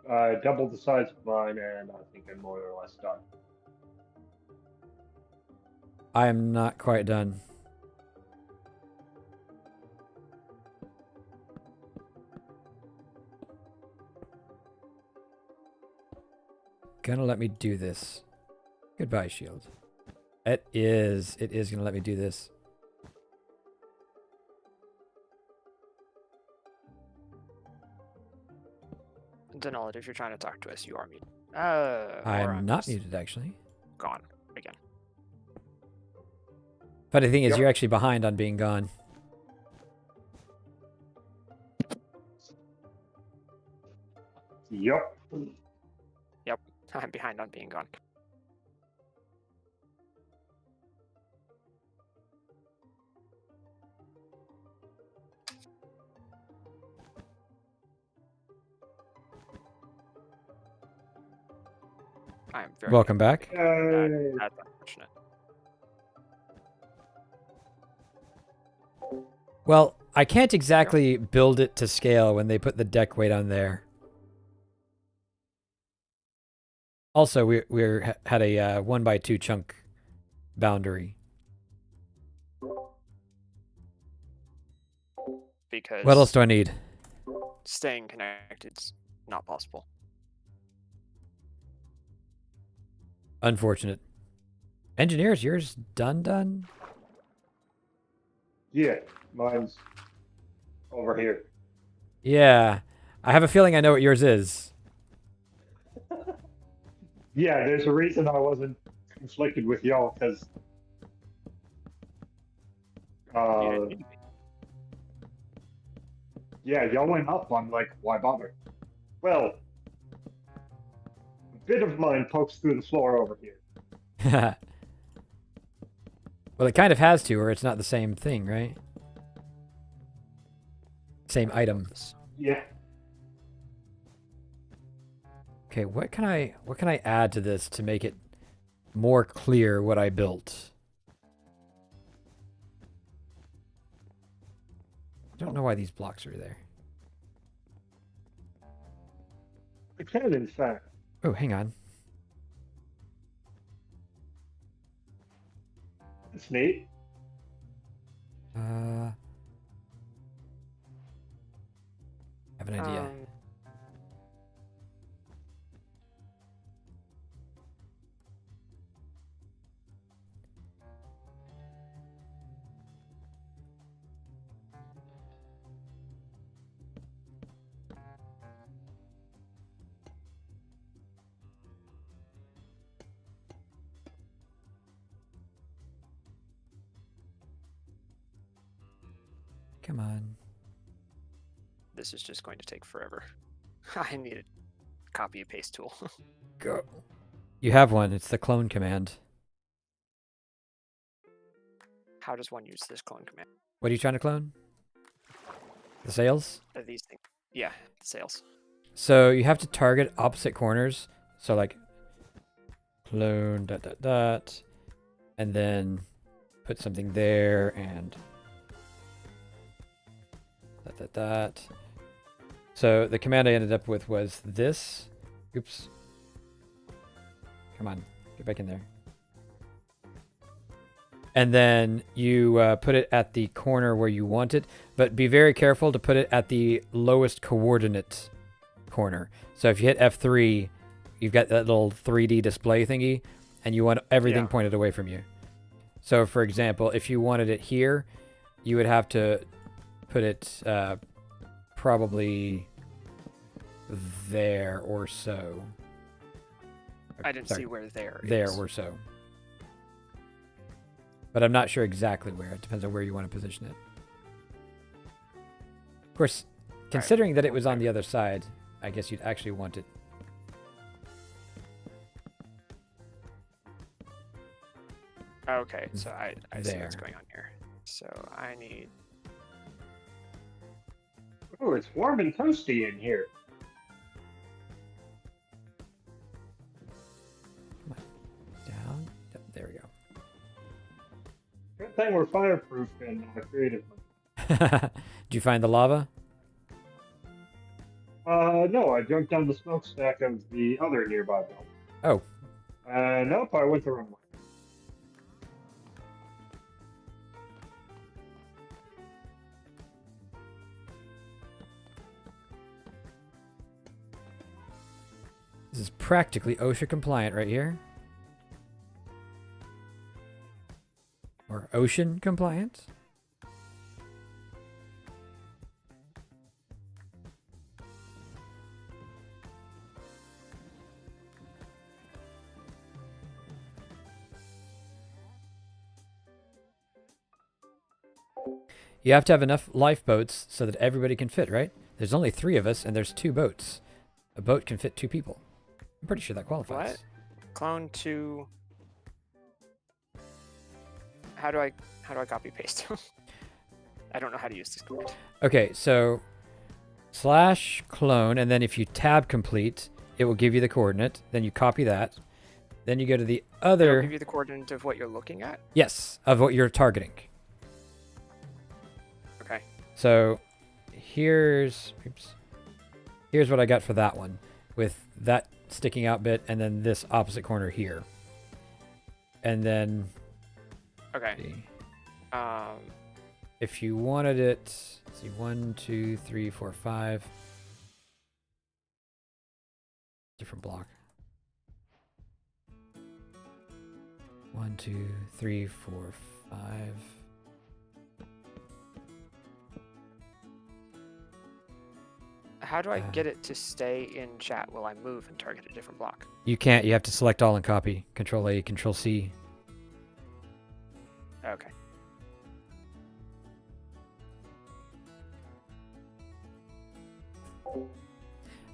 allowed. Double the size of mine, and I think I'm more or less done. I am not quite done. Gonna let me do this. Goodbye, shield. It is gonna let me do this. Denald, if you're trying to talk to us, you are muted. I'm not just muted, actually. gone again. Funny thing is, Yep. you're actually behind on being gone. Yep. I'm behind on being gone. I am very Welcome back. Yay. That's unfortunate. Well, I can't exactly build it to scale when they put the deck weight on there. Also, had a 1x2 chunk boundary. Because What else do I need? staying connected's not possible. Unfortunate. Engineers, yours done? Yeah, mine's over here. Yeah. I have a feeling I know what yours is. Yeah, there's a reason I wasn't conflicted with y'all, because You didn't need to be. yeah, y'all went up. I'm like, why bother? Well, a bit of mine pokes through the floor over here. Well, it kind of has to, or it's not the same thing, right? Same item. Yeah. Okay, what can I add to this to make it more clear what I built? I don't know why these blocks are there. I can, in fact. Oh, hang on. It's neat. I have an idea. Come on. This is just going to take forever. I need a copy and paste tool. Go. You have one. It's the clone command. How does one use this clone command? What are you trying to clone? The sails? These things. Yeah, the sails. So you have to target opposite corners. So like clone ... and then put something there and ... So the command I ended up with was this. Oops. Come on, get back in there. And then you put it at the corner where you want it, but be very careful to put it at the lowest coordinate corner. So if you hit F3, you've got that little 3D display thingy, and you want everything pointed away from you. So for example, if you wanted it here, you would have to put it probably there or so. I didn't Sorry, see where there is. there or so. But I'm not sure exactly where. It depends on where you want to position it. Of course, considering that it was on the other side, I guess you'd actually want it. Okay, so I see There. what's going on here. So I need... Oh, it's warm and toasty in here. Down. Yep, there we go. Good thing we're fireproof in creative mode. Did you find the lava? No, I jumped down the smokestack of the other nearby building. Oh. Nope, I went the wrong way. This is practically OSHA compliant right here. Or ocean compliant. You have to have enough lifeboats so that everybody can fit, right? There's only 3 of us and there's 2 boats. A boat can fit 2 people. I'm pretty sure that qualifies. What? Clone to... How do I copy paste? I don't know how to use this command. Okay, so /clone, and then if you tab complete, it will give you the coordinate. Then you copy that. Then you go to the It'll other... give you the coordinate of what you're looking at? Yes, of what you're targeting. Okay. So here's what I got for that one, with that sticking out bit and then this opposite corner here. And then Okay. if you wanted it, let's see, 1, 2, 3, 4, 5. Different block. 1, 2, 3, 4, 5. How do I get it to stay in chat while I move and target a different block? You can't. You have to select all and copy. Control A, Control C. Okay.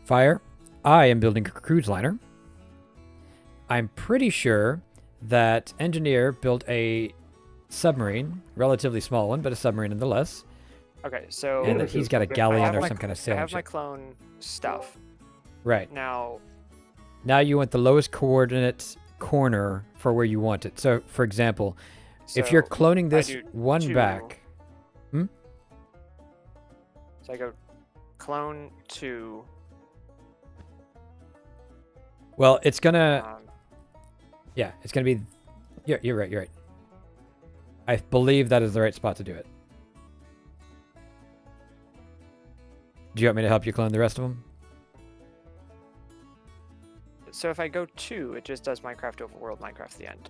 Fire. I am building a cruise liner. I'm pretty sure that Engineer built a submarine, relatively small one, but a submarine nonetheless. Okay, so And that he's got a I galleon have or my- some kind of I sailing have my ship. clone stuff. Right. Now, Now you want the lowest coordinate corner for where you want it. So, for example, if you're so cloning I this do one 2. back... So I go clone to... Well, it's gonna... Um, Yeah, it's gonna be... You're right, you're right. I believe that is the right spot to do it. Do you want me to help you clone the rest of them? so if I go 2, it just does Minecraft Overworld, Minecraft the end.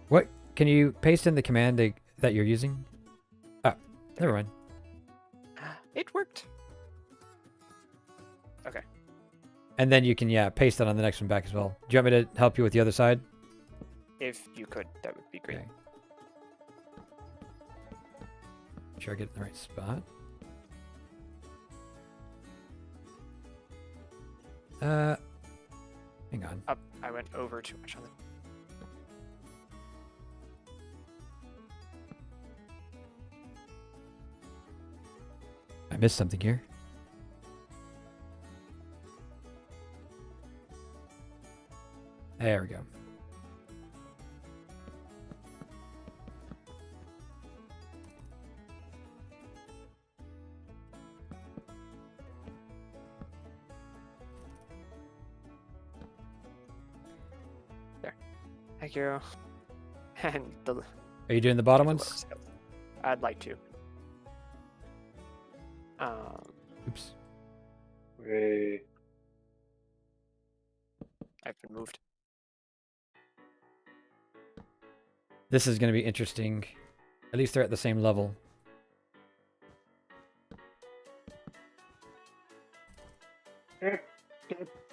What? Can you paste in the command that you're using? Oh, never mind. It worked. Okay. And then you can, yeah, paste that on the next one back as well. Do you want me to help you with the other side? If you could, that would be great. Okay. Make sure I get in the right spot. Hang on. Up. I went over too much on the... I missed something here. There we go. Thank you. And the... Are you doing the bottom the ones? lower scale. I'd like to. Oops. Wait. I've been moved. This is going to be interesting. At least they're at the same level.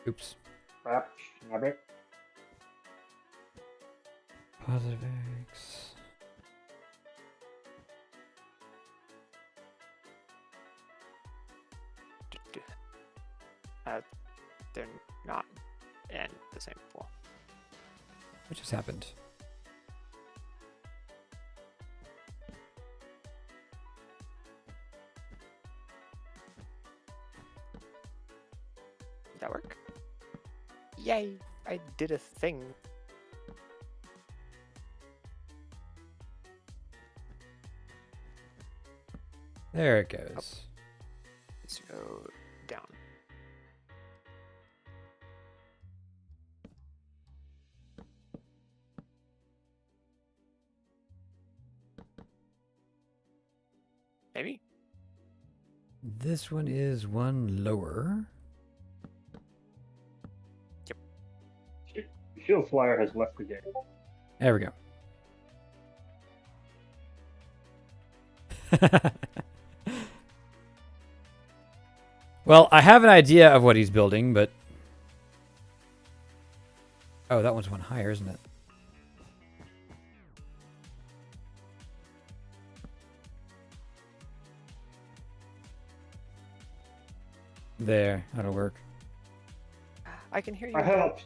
Oops. Rabbit. Positive X. What just happened? Did that work? Yay! I did a thing. There it goes. Let's go down. Maybe? This one is one lower. Shieldflyer has left the game. There we go. Well, I have an idea of what he's building, but... Oh, that one's one higher, isn't it? There, that'll work. I can hear you. I helped.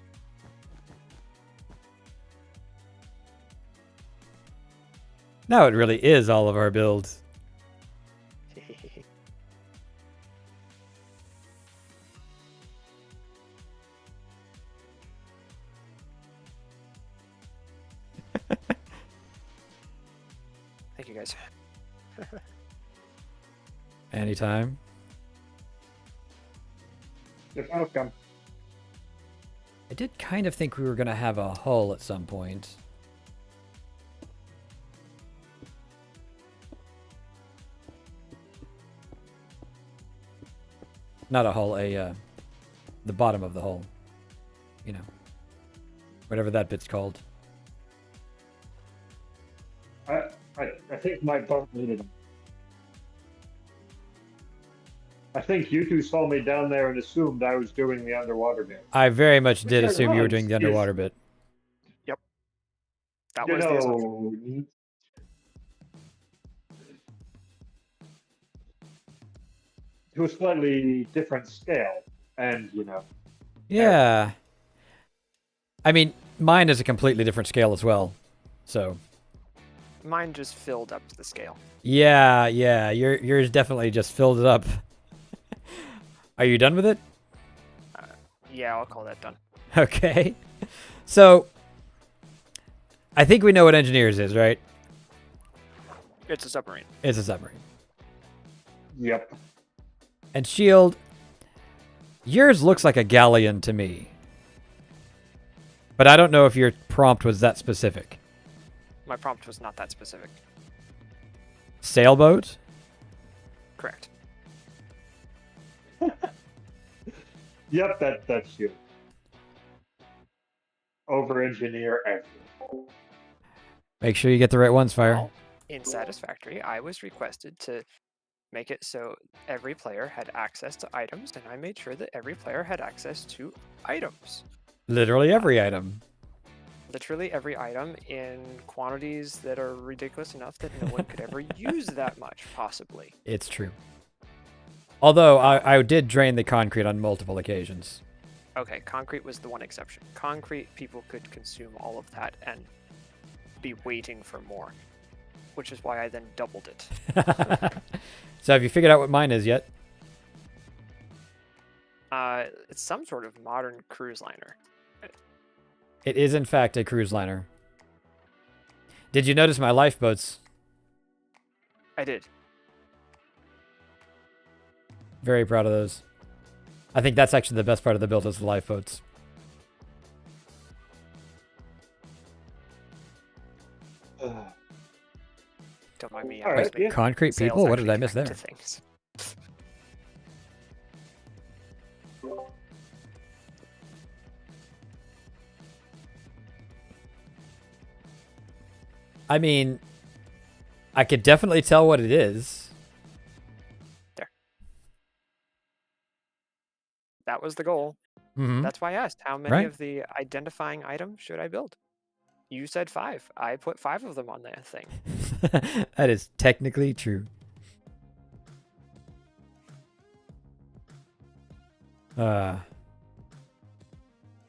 Now it really is all of our builds. Thank you, guys. Anytime. You're welcome. I did kind of think we were going to have a hull at some point. Not a hull, the bottom of the hull. You know, whatever that bit's called. I think my boat needed them. I think you two saw me down there and assumed I was doing the underwater bit. I very much did Yeah, assume you were right. doing the Yes. underwater bit. That You was the assumption. know, to a slightly different scale, and you know, Yeah. I mean, mine is a completely different scale as well. So, Mine just filled up the scale. yeah, yours definitely just filled it up. Are you done with it? Yeah, I'll call that done. Okay. So, I think we know what Engineers is, right? It's a submarine. It's a submarine. yep. And Shield, yours looks like a galleon to me. But I don't know if your prompt was that specific. My prompt was not that specific. Sailboat? Correct. Yep, that's you. Over engineer everything. Make sure you get the right ones, Fire. Well, in Satisfactory, I was requested to make it so every player had access to items, and I made sure that every player had access to items. Literally every item. Literally every item in quantities that are ridiculous enough that no one could ever use that much, possibly. It's true. Although I did drain the concrete on multiple occasions. Okay, concrete was the one exception. Concrete, people could consume all of that and be waiting for more, which is why I then doubled it. So have you figured out what mine is yet? It's some sort of modern cruise liner. It is in fact a cruise liner. Did you notice my lifeboats? I did. Very proud of those. I think that's actually the best part of the build is the lifeboats. Don't mind me. All right, making yeah. Concrete sales people? What did actually I miss there? connect to things. I mean, I could definitely tell what it is. That was the goal. Mm-hmm. That's why I asked how many Right. of the identifying items should I build. You said 5. I put 5 of them on that thing. That is technically true.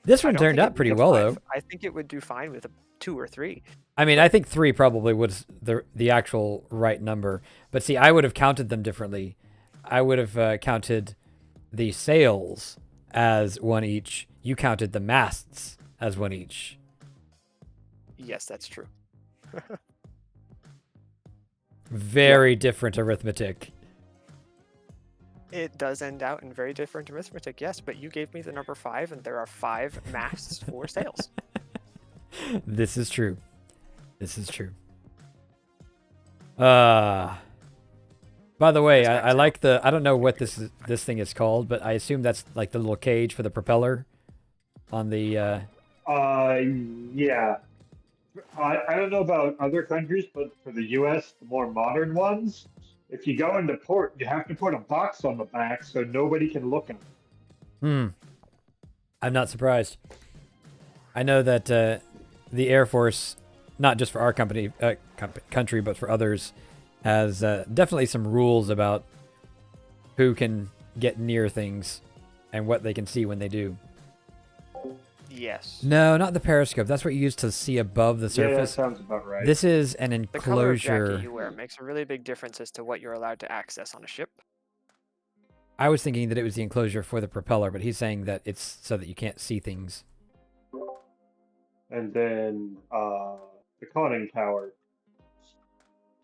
This I one don't turned think out it'd pretty be a well, 5. though. I think it would do fine with a 2 or 3. I mean, I think 3 probably was the actual right number. But see, I would have counted them differently. I would have counted the sails as 1 each. You counted the masts as 1 each. Yes, that's true. Very different arithmetic. It does end out in very different arithmetic, yes, but you gave me the number 5, and there are 5 masts for sails. This is true. This is true. By the way, I like the, I don't know what this thing is called, but I assume that's like the little cage for the propeller on the Yeah. I don't know about other countries, but for the U.S., the more modern ones, if you go into port, you have to put a box on the back so nobody can look at it. I'm not surprised. I know that the Air Force, not just for our country, but for others, has definitely some rules about who can get near things and what they can see when they do. Yes. No, not the periscope. That's what you use to see above the Yeah, that surface. sounds about right. This is an The color of enclosure. jacket you wear makes a really big difference as to what you're allowed to access on a ship. I was thinking that it was the enclosure for the propeller, but he's saying that it's so that you can't see things. And then the conning tower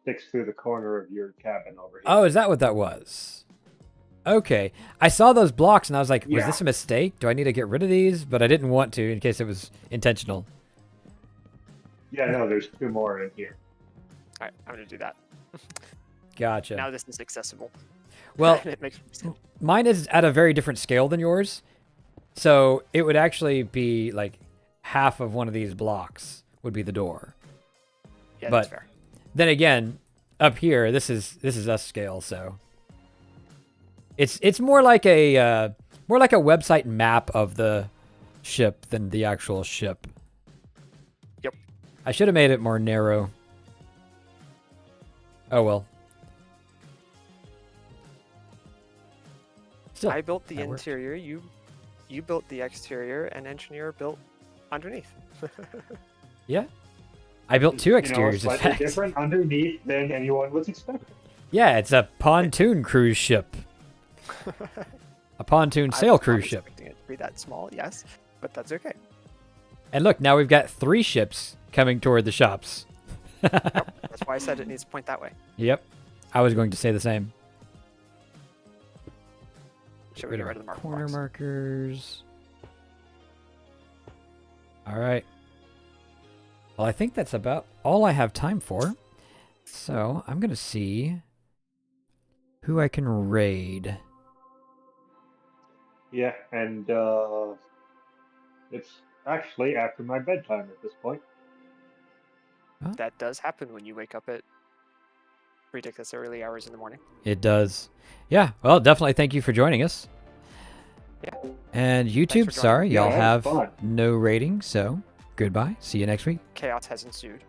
sticks through the corner of your cabin over here. Oh, is that what that was? Okay. I saw those blocks and I was like, was Yeah. this a mistake? Do I need to get rid of these? But I didn't want to in case it was intentional. Yeah, no, there's 2 more in here. All right, I'm going to do that. Gotcha. Now this is accessible. Well, And it makes sense. mine is at a very different scale than yours. So it would actually be like half of one of these blocks would be the door. Yeah, but- that's fair. Then again, up here, this is us scale, so it's more like a website map of the ship than the actual ship. Yep. I should have made it more narrow. Oh well. Still, I built the that works. interior, you built the exterior, and Engineer built underneath. Yeah. I built 2 You know, exteriors, in slightly fact. different underneath than anyone was expecting. Yeah, it's a pontoon cruise ship. A pontoon sail cruise ship. expecting it to be that small, yes, but that's okay. And look, now we've got 3 ships coming toward the shops. That's why I said it needs to point that way. Yep. I was going to say the same. Should we get rid of the marker corner blocks? markers. All right. Well, I think that's about all I have time for. So I'm going to see who I can raid. Yeah, and it's actually after my bedtime at this point. That does happen when you wake up at ridiculous early hours in the morning. It does. Yeah. Well, definitely thank you for joining us. Yeah. And YouTube, joining. sorry, Yeah, y'all that was have fun. no rating. So goodbye. See you next week. Chaos has ensued.